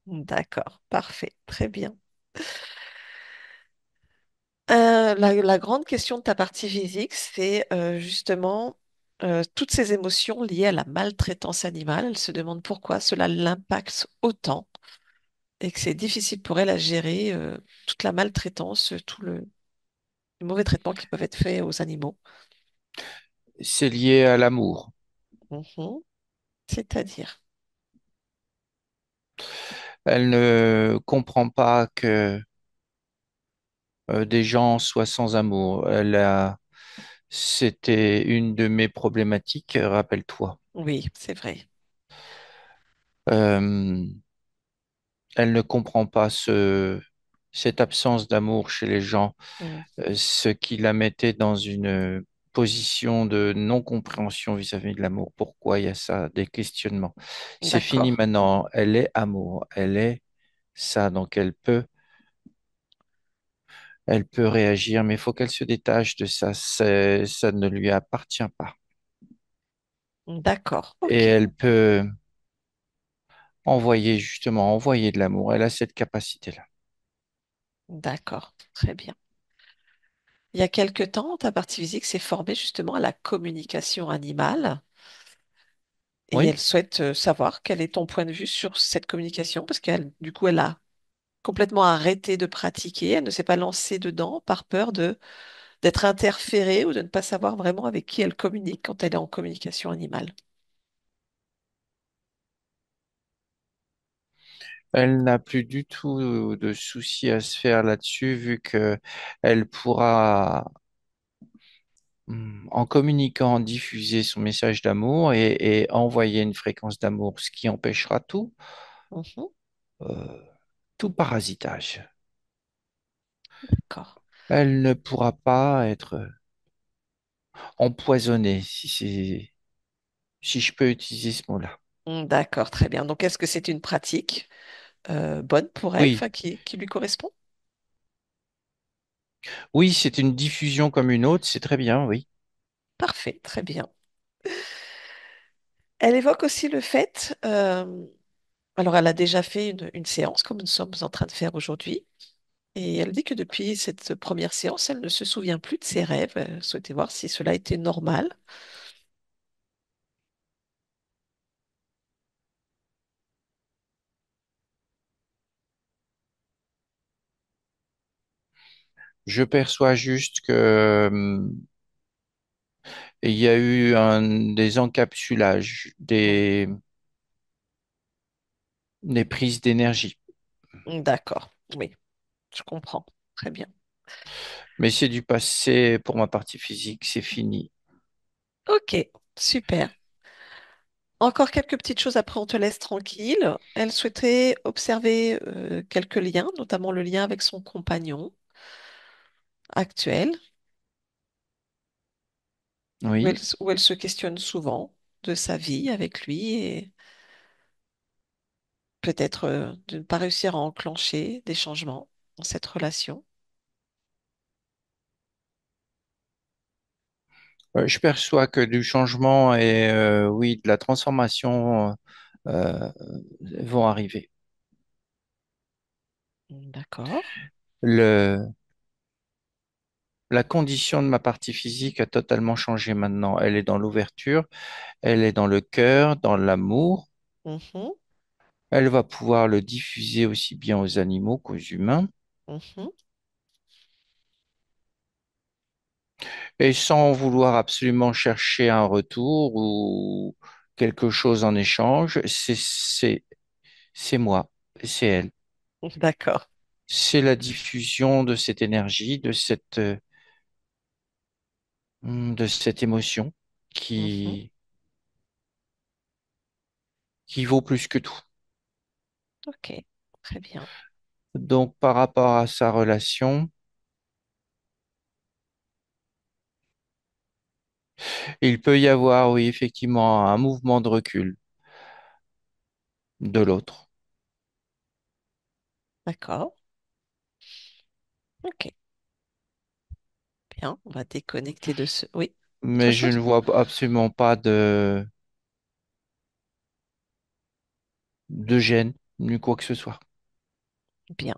D'accord. Parfait. Très bien. La grande question de ta partie physique, c'est justement toutes ces émotions liées à la maltraitance animale. Elle se demande pourquoi cela l'impacte autant et que c'est difficile pour elle à gérer toute la maltraitance, les mauvais traitements qui peuvent être faits aux animaux.
C'est lié à l'amour.
Mhm. C'est-à-dire,
Elle ne comprend pas que des gens soient sans amour. C'était une de mes problématiques, rappelle-toi.
oui, c'est vrai.
Euh, Elle ne comprend pas cette absence d'amour chez les gens,
Mm.
ce qui la mettait dans une position de non-compréhension vis-à-vis de l'amour. Pourquoi il y a ça, des questionnements. C'est fini
D'accord.
maintenant. Elle est amour. Elle est ça. Donc elle peut réagir, mais il faut qu'elle se détache de ça. Ça ne lui appartient pas.
D'accord.
Et
Ok.
elle peut envoyer de l'amour. Elle a cette capacité-là.
D'accord. Très bien. Il y a quelque temps, ta partie physique s'est formée justement à la communication animale. Et
Oui.
elle souhaite savoir quel est ton point de vue sur cette communication, parce qu'elle, du coup, elle a complètement arrêté de pratiquer, elle ne s'est pas lancée dedans par peur d'être interférée ou de ne pas savoir vraiment avec qui elle communique quand elle est en communication animale.
Elle n'a plus du tout de soucis à se faire là-dessus, vu que elle pourra, en communiquant, diffuser son message d'amour et envoyer une fréquence d'amour, ce qui empêchera
Mhm.
euh, tout parasitage.
D'accord.
Elle ne pourra pas être empoisonnée, si je peux utiliser ce mot-là.
D'accord, très bien. Donc, est-ce que c'est une pratique bonne pour elle,
Oui,
enfin, qui lui correspond?
oui, c'est une diffusion comme une autre, c'est très bien, oui.
Parfait, très bien. Elle évoque aussi le fait, alors elle a déjà fait une séance comme nous sommes en train de faire aujourd'hui. Et elle dit que depuis cette première séance, elle ne se souvient plus de ses rêves. Elle souhaitait voir si cela était normal.
Je perçois juste que il y a eu des encapsulages, des prises d'énergie.
D'accord, oui, je comprends. Très bien.
Mais c'est du passé pour ma partie physique, c'est fini.
Ok, super. Encore quelques petites choses, après on te laisse tranquille. Elle souhaiterait observer quelques liens, notamment le lien avec son compagnon actuel,
Oui.
où elle se questionne souvent de sa vie avec lui et peut-être de ne pas réussir à enclencher des changements dans cette relation.
Je perçois que du changement et oui, de la transformation vont arriver.
D'accord.
Le, la condition de ma partie physique a totalement changé maintenant. Elle est dans l'ouverture, elle est dans le cœur, dans l'amour.
Mhm,
Elle va pouvoir le diffuser aussi bien aux animaux qu'aux humains.
mhm.
Et sans vouloir absolument chercher un retour ou quelque chose en échange, c'est moi, c'est elle.
D'accord.
C'est la diffusion de cette énergie, de cette émotion
Mhm.
qui, qui vaut plus que tout.
Ok, très bien.
Donc, par rapport à sa relation, il peut y avoir, oui, effectivement, un mouvement de recul de l'autre.
D'accord. Ok, bien. On va déconnecter de ce. Oui, autre
Mais je ne
chose?
vois absolument pas de gêne, ni quoi que ce soit.
Bien.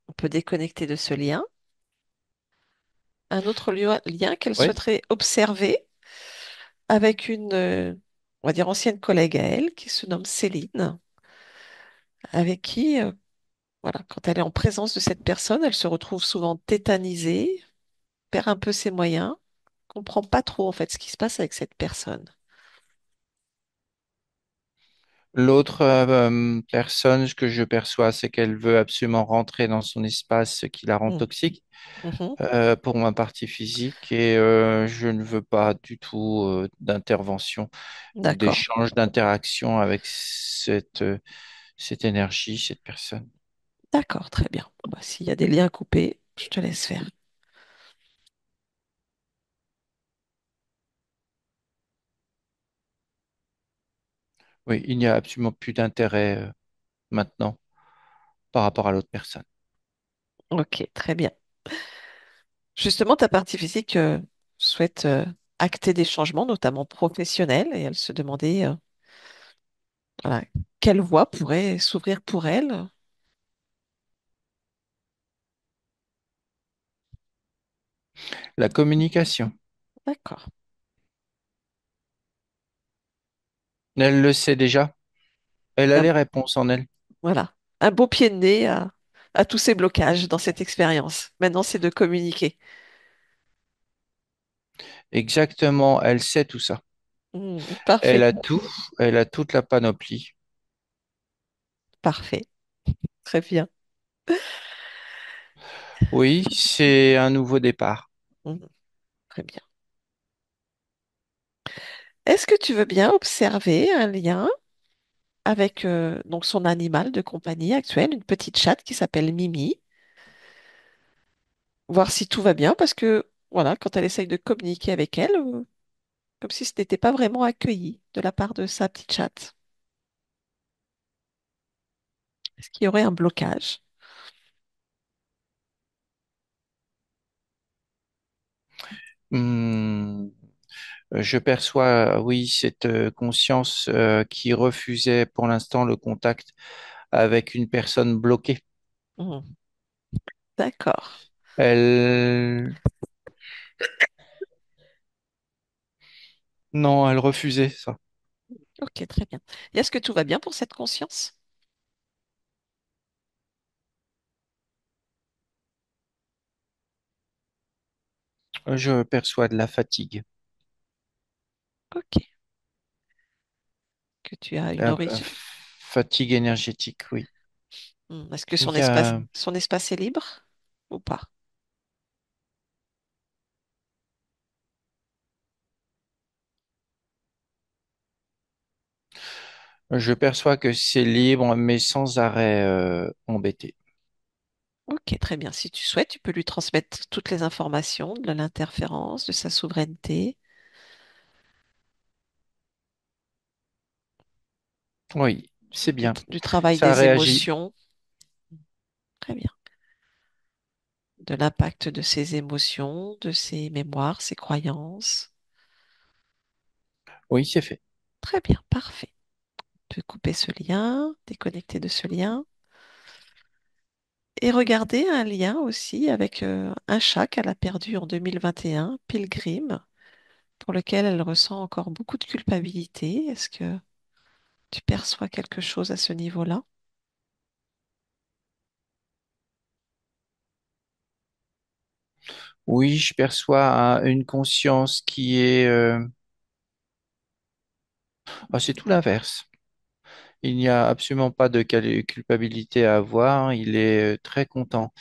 On peut déconnecter de ce lien. Un autre lien qu'elle
Oui.
souhaiterait observer avec une, on va dire, ancienne collègue à elle qui se nomme Céline, avec qui, voilà, quand elle est en présence de cette personne, elle se retrouve souvent tétanisée, perd un peu ses moyens, comprend pas trop en fait ce qui se passe avec cette personne.
L'autre personne, ce que je perçois, c'est qu'elle veut absolument rentrer dans son espace, ce qui la rend
Mm.
toxique
Mhm.
pour ma partie physique et je ne veux pas du tout d'intervention ou
D'accord,
d'échange, d'interaction avec cette énergie, cette personne.
d'accord, très bien. Bon, bah, s'il y a des liens coupés, je te laisse faire.
Oui, il n'y a absolument plus d'intérêt maintenant par rapport à l'autre personne.
Ok, très bien. Justement, ta partie physique souhaite acter des changements, notamment professionnels, et elle se demandait voilà, quelle voie pourrait s'ouvrir pour elle.
La communication,
D'accord.
elle le sait déjà, elle a
Un-
les réponses en elle.
voilà. Un beau pied de nez à tous ces blocages dans cette expérience. Maintenant, c'est de communiquer.
Exactement, elle sait tout ça. Elle
Parfait,
a tout, elle a toute la panoplie.
parfait. Très bien.
Oui, c'est un nouveau départ.
Mhm, très bien. Est-ce que tu veux bien observer un lien avec donc son animal de compagnie actuel, une petite chatte qui s'appelle Mimi, voir si tout va bien, parce que voilà, quand elle essaye de communiquer avec elle, comme si ce n'était pas vraiment accueilli de la part de sa petite chatte. Est-ce qu'il y aurait un blocage?
Hmm, je perçois, oui, cette conscience qui refusait pour l'instant le contact avec une personne bloquée.
Mhm. D'accord.
Elle, non, elle refusait ça.
Ok, très bien. Et est-ce que tout va bien pour cette conscience?
Je perçois de la fatigue,
Ok. Que tu as une origine.
fatigue énergétique, oui.
Est-ce que
Il y a,
son espace est libre ou pas?
je perçois que c'est libre, mais sans arrêt embêté.
Ok, très bien. Si tu souhaites, tu peux lui transmettre toutes les informations de l'interférence, de sa souveraineté,
Oui, c'est bien.
du travail
Ça
des
réagit.
émotions. Très bien. De l'impact de ses émotions, de ses mémoires, ses croyances.
Oui, c'est fait.
Très bien, parfait. On peut couper ce lien, déconnecter de ce lien. Et regardez un lien aussi avec un chat qu'elle a perdu en 2021, Pilgrim, pour lequel elle ressent encore beaucoup de culpabilité. Est-ce que tu perçois quelque chose à ce niveau-là?
Oui, je perçois une conscience qui est... c'est tout l'inverse. Il n'y a absolument pas de culpabilité à avoir. Il est très content.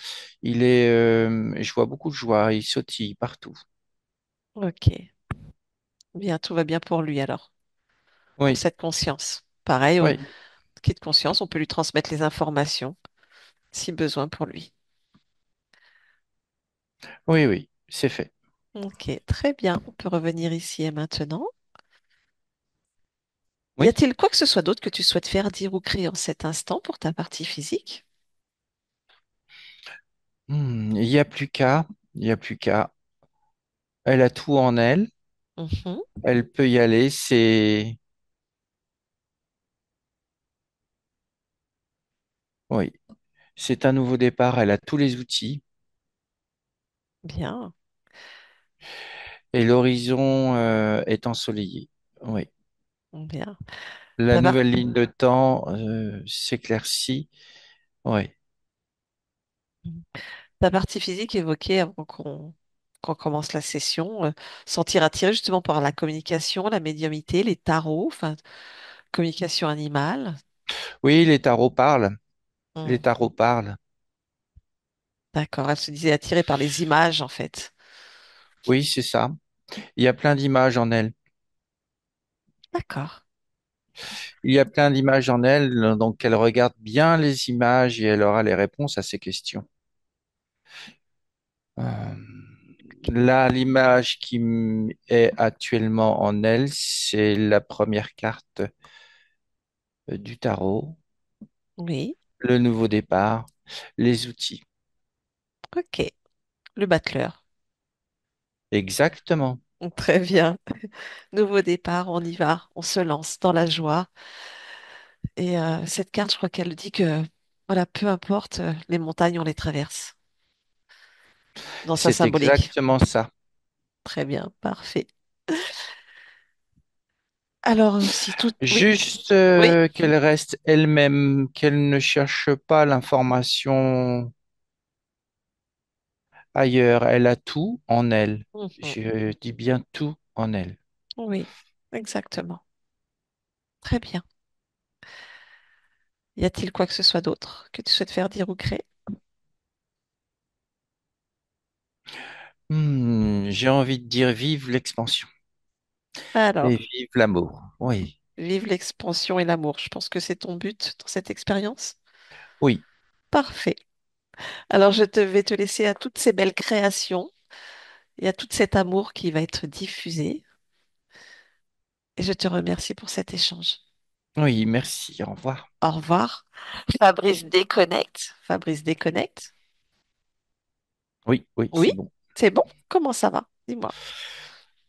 Je vois beaucoup de joie. Il sautille partout.
Ok, bien, tout va bien pour lui alors, pour
Oui,
cette conscience. Pareil,
oui,
qui est de conscience, on peut lui transmettre les informations si besoin pour lui.
oui, oui, c'est fait.
Ok, très bien. On peut revenir ici et maintenant. Y
Oui.
a-t-il quoi que ce soit d'autre que tu souhaites faire, dire ou créer en cet instant pour ta partie physique?
Il n'y a plus qu'à. Il n'y a plus qu'à. Elle a tout en elle.
Mhm,
Elle peut y aller. Oui, c'est un nouveau départ. Elle a tous les outils.
bien,
Et l'horizon est ensoleillé. Oui.
bien.
La
Ta, par-
nouvelle ligne de temps s'éclaircit. Oui.
Ta partie physique évoquée avant qu'on commence la session, sentir attiré justement par la communication, la médiumnité, les tarots, enfin, communication animale.
Oui, les tarots parlent. Les
Hmm,
tarots parlent.
d'accord, elle se disait attirée par les images en fait.
Oui, c'est ça. Il y a plein d'images en elle.
D'accord.
Il y a plein d'images en elle, donc elle regarde bien les images et elle aura les réponses à ces questions. Euh, Là, l'image est actuellement en elle, c'est la première carte du tarot,
Oui,
le nouveau départ, les outils.
ok. Le battleur.
Exactement.
Très bien. Nouveau départ, on y va, on se lance dans la joie. Et cette carte, je crois qu'elle dit que, voilà, peu importe, les montagnes, on les traverse dans sa
C'est
symbolique.
exactement ça.
Très bien, parfait. Alors, si tout... Oui,
Juste
oui.
qu'elle reste elle-même, qu'elle ne cherche pas l'information ailleurs. Elle a tout en elle.
Mhm.
Je dis bien tout en elle.
Oui, exactement. Très bien. Y a-t-il quoi que ce soit d'autre que tu souhaites faire dire ou créer?
J'ai envie de dire vive l'expansion et
Alors,
vive l'amour. Oui,
vive l'expansion et l'amour. Je pense que c'est ton but dans cette expérience.
oui,
Parfait. Alors, vais te laisser à toutes ces belles créations et à tout cet amour qui va être diffusé. Et je te remercie pour cet échange.
oui, merci. Au revoir.
Au revoir. Fabrice déconnecte. Fabrice déconnecte.
Oui, oui,
Oui,
c'est bon.
c'est bon. Comment ça va? Dis-moi.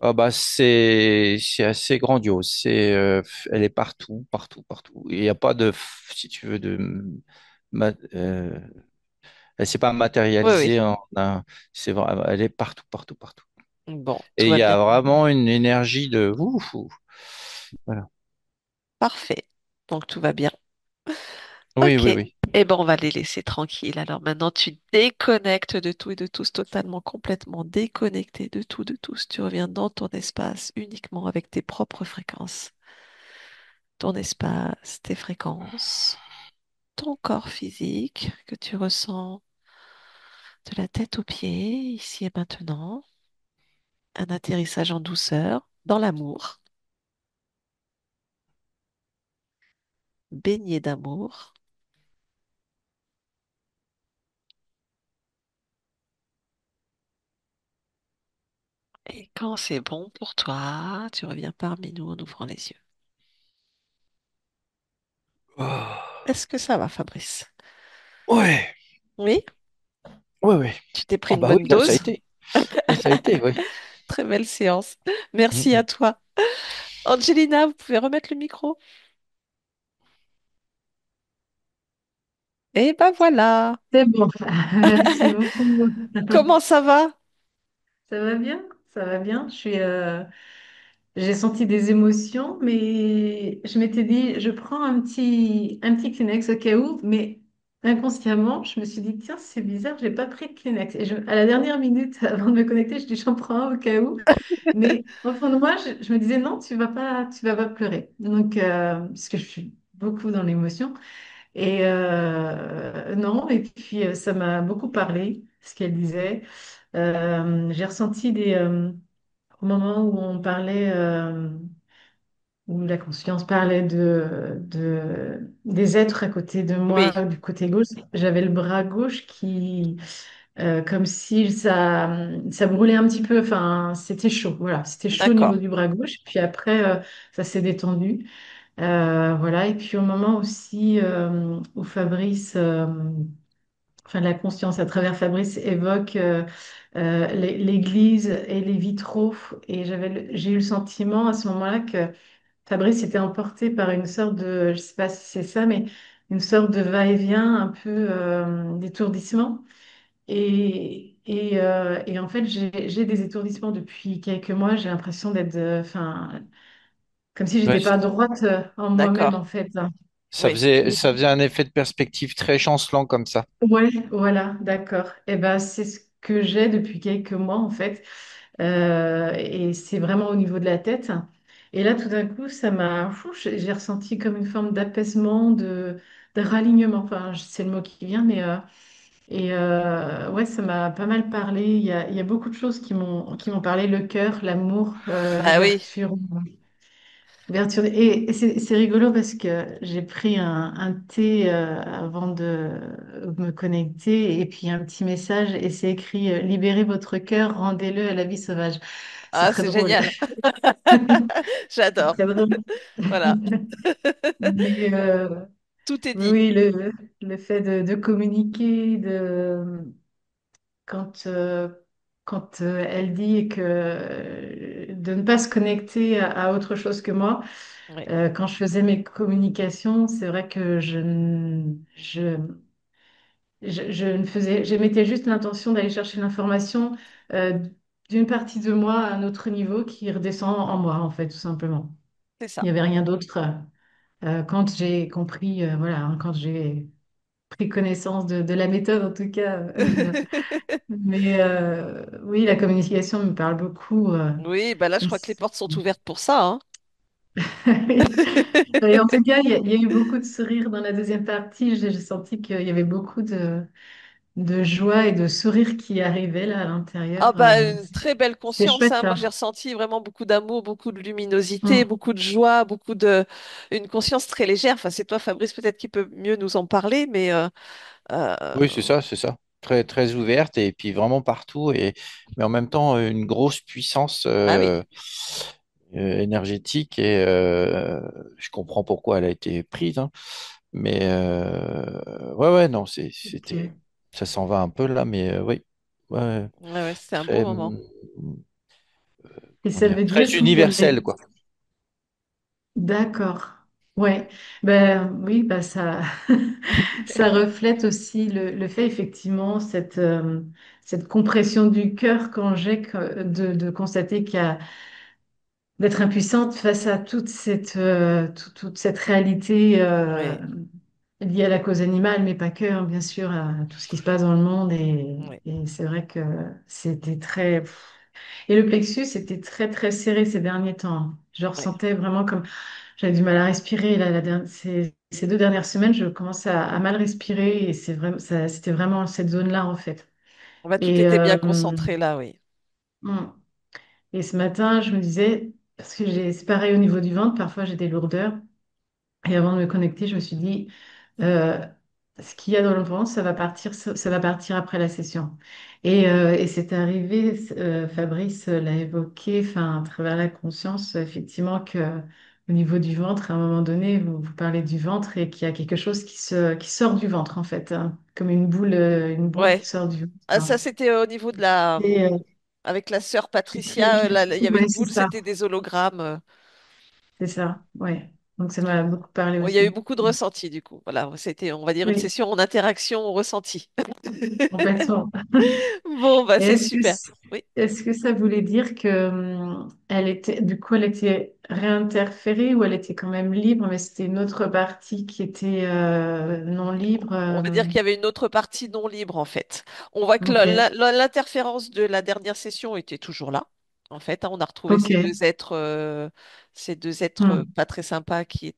Ah bah c'est assez grandiose. Elle est partout, partout, partout. Il n'y a pas si tu veux ma- euh, elle s'est pas
Oui,
matérialisée
oui.
en un. C'est vrai, elle est partout, partout, partout.
Bon,
Et
tout
il
va
y
bien.
a vraiment une énergie de ouf, ouf. Voilà.
Parfait. Donc, tout va bien.
Oui,
Ok.
oui, oui.
Eh ben, on va les laisser tranquilles. Alors maintenant, tu déconnectes de tout et de tous, totalement, complètement déconnecté de tout, de tous. Tu reviens dans ton espace uniquement avec tes propres fréquences. Ton espace, tes fréquences, ton corps physique que tu ressens de la tête aux pieds, ici et maintenant. Un atterrissage en douceur, dans l'amour, baigné d'amour. Et quand c'est bon pour toi, tu reviens parmi nous en ouvrant les yeux.
Oh.
Est-ce que ça va, Fabrice?
Ouais,
Oui?
ouais, ouais.
Tu t'es pris
Oh
une
bah oui,
bonne
là, ça a
dose?
été. Là, ça a été, oui.
Très belle séance.
Mm,
Merci à
mm.
toi. Angelina, vous pouvez remettre le micro? Et ben voilà.
C'est bon. Merci beaucoup.
Comment ça va?
Ça va bien? Ça va bien. J'ai senti des émotions, mais je m'étais dit, je prends un petit Kleenex au cas où, mais inconsciemment, je me suis dit, tiens, c'est bizarre, j'ai pas pris de Kleenex. Et à la dernière minute, avant de me connecter, je dis, j'en prends un au cas où. Mais au fond de moi, je me disais, non, tu vas pas pleurer. Donc, parce que je suis beaucoup dans l'émotion. Et non, et puis ça m'a beaucoup parlé, ce qu'elle disait. J'ai ressenti au moment où on parlait, où la conscience parlait des êtres à côté de moi,
Oui,
du côté gauche, j'avais le bras gauche qui, comme si ça brûlait un petit peu, enfin, c'était chaud, voilà, c'était chaud au niveau
d'accord.
du bras gauche. Puis après, ça s'est détendu. Voilà, et puis au moment aussi où Fabrice, enfin la conscience à travers Fabrice évoque l'église et les vitraux, et j'ai eu le sentiment à ce moment-là que Fabrice était emporté par une sorte de, je sais pas si c'est ça, mais une sorte de va-et-vient, un peu d'étourdissement. Et en fait, j'ai des étourdissements depuis quelques mois. J'ai l'impression d'être, enfin, comme si
Ouais,
j'étais pas droite en moi-même,
D'accord.
en fait.
Oui.
ça faisait un effet de perspective très chancelant comme ça.
Ouais, voilà, d'accord. Et ben, c'est ce que j'ai depuis quelques mois en fait. Et c'est vraiment au niveau de la tête. Et là, tout d'un coup, j'ai ressenti comme une forme d'apaisement, de ralignement. Enfin, c'est le mot qui vient, mais ouais, ça m'a pas mal parlé. Il y a beaucoup de choses qui m'ont parlé, le cœur, l'amour,
Bah oui.
l'ouverture. Et c'est rigolo parce que j'ai pris un thé avant de me connecter et puis un petit message et c'est écrit Libérez votre cœur, rendez-le à la vie sauvage. C'est
Ah,
très
c'est
drôle.
génial.
C'est
J'adore.
très drôle.
Voilà.
Mais
Tout est
oui,
dit.
oui, le fait de communiquer, quand, euh, quand elle dit de ne pas se connecter à autre chose que moi.
Oui,
Quand je faisais mes communications, c'est vrai que je ne faisais, je mettais juste l'intention d'aller chercher l'information euh, d'une partie de moi à un autre niveau qui redescend en moi, en fait, tout simplement.
c'est
Il
ça.
n'y avait rien d'autre. Quand j'ai compris, voilà, hein, quand j'ai pris connaissance de la méthode, en tout cas. Mais oui, la communication me parle beaucoup.
Oui, bah là, je
Comme
crois que les
si-
portes sont ouvertes pour ça, hein.
Oui. Et en tout cas, il y a eu beaucoup de sourires dans la deuxième partie. J'ai senti qu'il y avait beaucoup de joie et de sourire qui arrivaient là à
Ah
l'intérieur.
bah une très belle
C'est
conscience,
chouette,
hein. Moi
hein.
j'ai ressenti vraiment beaucoup d'amour, beaucoup de luminosité,
Mm.
beaucoup de joie, une conscience très légère. Enfin c'est toi Fabrice peut-être qui peut mieux nous en parler, mais euh,
Oui, c'est ça, c'est ça. Très, très ouverte et puis vraiment partout, mais en même temps une grosse puissance
ah oui,
énergétique je comprends pourquoi elle a été prise, hein. Mais ouais, ouais, non, c'était,
Ok.
ça s'en va un peu là, mais oui, ouais,
ouais, ouais, c'était un beau
très,
moment.
Et
comment
ça
dire,
veut
très
dire que vous
universel,
avez...
quoi.
D'accord. Ouais. Ben oui, bah ça, ça reflète aussi le fait, effectivement, cette compression du cœur quand de constater qu'il y a d'être impuissante face à toute cette réalité
Oui,
liée à la cause animale, mais pas que, hein, bien sûr, à tout ce qui se passe dans le monde.
oui,
Et c'est vrai que c'était très... Et le plexus était très, très serré ces derniers temps, hein. Je
oui.
ressentais vraiment comme... J'avais du mal à respirer. Là, ces 2 dernières semaines, je commence à mal respirer et c'était vraiment cette zone-là, en fait.
Bah, tout
Et,
était bien concentré là, oui.
hmm. Et ce matin, je me disais, parce que c'est pareil au niveau du ventre, parfois j'ai des lourdeurs. Et avant de me connecter, je me suis dit, euh, ce qu'il y a dans le ventre, ça va partir après la session. Et c'est arrivé, Fabrice l'a évoqué, enfin, à travers la conscience, effectivement, que au niveau du ventre, à un moment donné, vous parlez du ventre et qu'il y a quelque chose qui sort du ventre, en fait, hein, comme une boule qui
Ouais.
sort du ventre,
Ah,
hein.
ça c'était au niveau de la
Et
avec la sœur
c'est très...
Patricia, là, il y avait
Ouais,
une
c'est
boule,
ça,
c'était des hologrammes.
c'est ça, ouais. Donc ça m'a beaucoup parlé
Bon, il y a eu
aussi.
beaucoup de ressentis du coup. Voilà, c'était, on va dire, une
Oui,
session en interaction au ressenti.
complètement.
Bon, bah
Et
c'est super. Oui.
est-ce que ça voulait dire que elle était, du coup, elle était réinterférée ou elle était quand même libre, mais c'était une autre partie qui était non libre.
On va dire qu'il y avait une autre partie non libre en fait. On voit que
Ok,
l'interférence de la dernière session était toujours là. En fait, hein, on a retrouvé
ok.
ces deux êtres
Hmm.
pas très sympas qui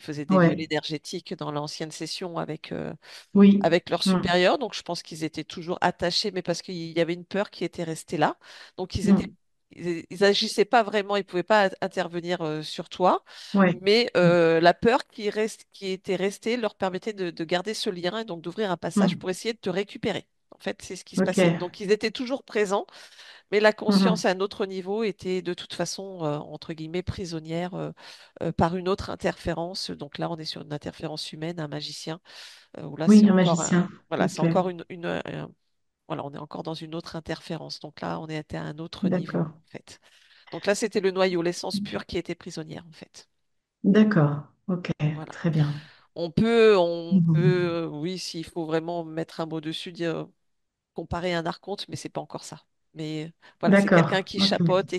faisaient des vols
Ouais,
énergétiques dans l'ancienne session
oui.
avec leurs
Hmm.
supérieurs. Donc, je pense qu'ils étaient toujours attachés, mais parce qu'il y avait une peur qui était restée là. Donc,
Hmm.
ils agissaient pas vraiment, ils pouvaient pas intervenir sur toi,
Ouais.
mais
Hmm.
la peur qui était restée leur permettait de garder ce lien et donc d'ouvrir un passage
Hmm.
pour essayer de te récupérer. En fait, c'est ce qui se
Ok.
passait. Donc, ils étaient toujours présents, mais la
Mhm.
conscience à un autre niveau était de toute façon, entre guillemets, prisonnière par une autre interférence. Donc là, on est sur une interférence humaine, un magicien où là,
Oui, un magicien.
voilà, c'est
Ok,
encore voilà, on est encore dans une autre interférence. Donc là, on est à un autre niveau,
d'accord.
en fait. Donc là, c'était le noyau, l'essence pure qui était prisonnière, en fait.
D'accord. Ok,
Voilà.
très bien.
On peut,
Mhm.
oui, s'il faut vraiment mettre un mot dessus, dire comparer un archonte, mais c'est pas encore ça. Mais voilà, c'est quelqu'un
D'accord.
qui
Ok.
chapeaute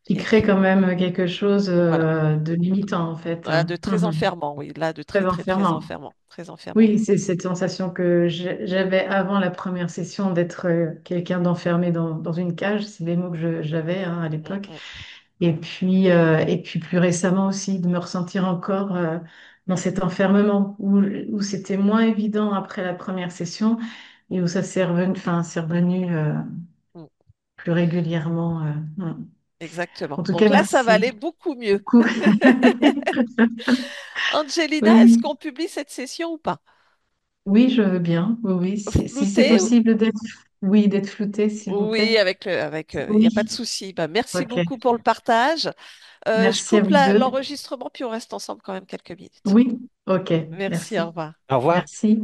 Qui
et
crée
qui,
quand même quelque chose
voilà.
de limitant en fait.
Voilà, de très
Mhm.
enfermant, oui. Là, de
Très
très, très, très
enfermant.
enfermant. Très enfermant.
Oui, c'est cette sensation que j'avais avant la première session d'être quelqu'un d'enfermé dans une cage. C'est les mots que j'avais à
Mm,
l'époque.
mm,
Et puis plus récemment aussi, de me ressentir encore dans cet enfermement où c'était moins évident après la première session et où ça s'est revenu, enfin, c'est revenu
mm.
plus régulièrement. En
Exactement.
tout
Donc
cas,
là, ça va
merci
aller beaucoup mieux.
beaucoup.
Angelina, est-ce
Oui,
qu'on publie cette session ou pas?
oui, je veux bien. Oui, oui, si c'est
Flouté?
possible d'être, oui, d'être flouté, s'il vous
Oui,
plaît.
il n'y a
Oui,
pas de souci. Bah, merci
ok.
beaucoup pour le partage. Je
Merci à
coupe
vous deux.
l'enregistrement, puis on reste ensemble quand même quelques minutes.
Oui, ok.
Merci, au
Merci.
revoir.
Au revoir.
Merci.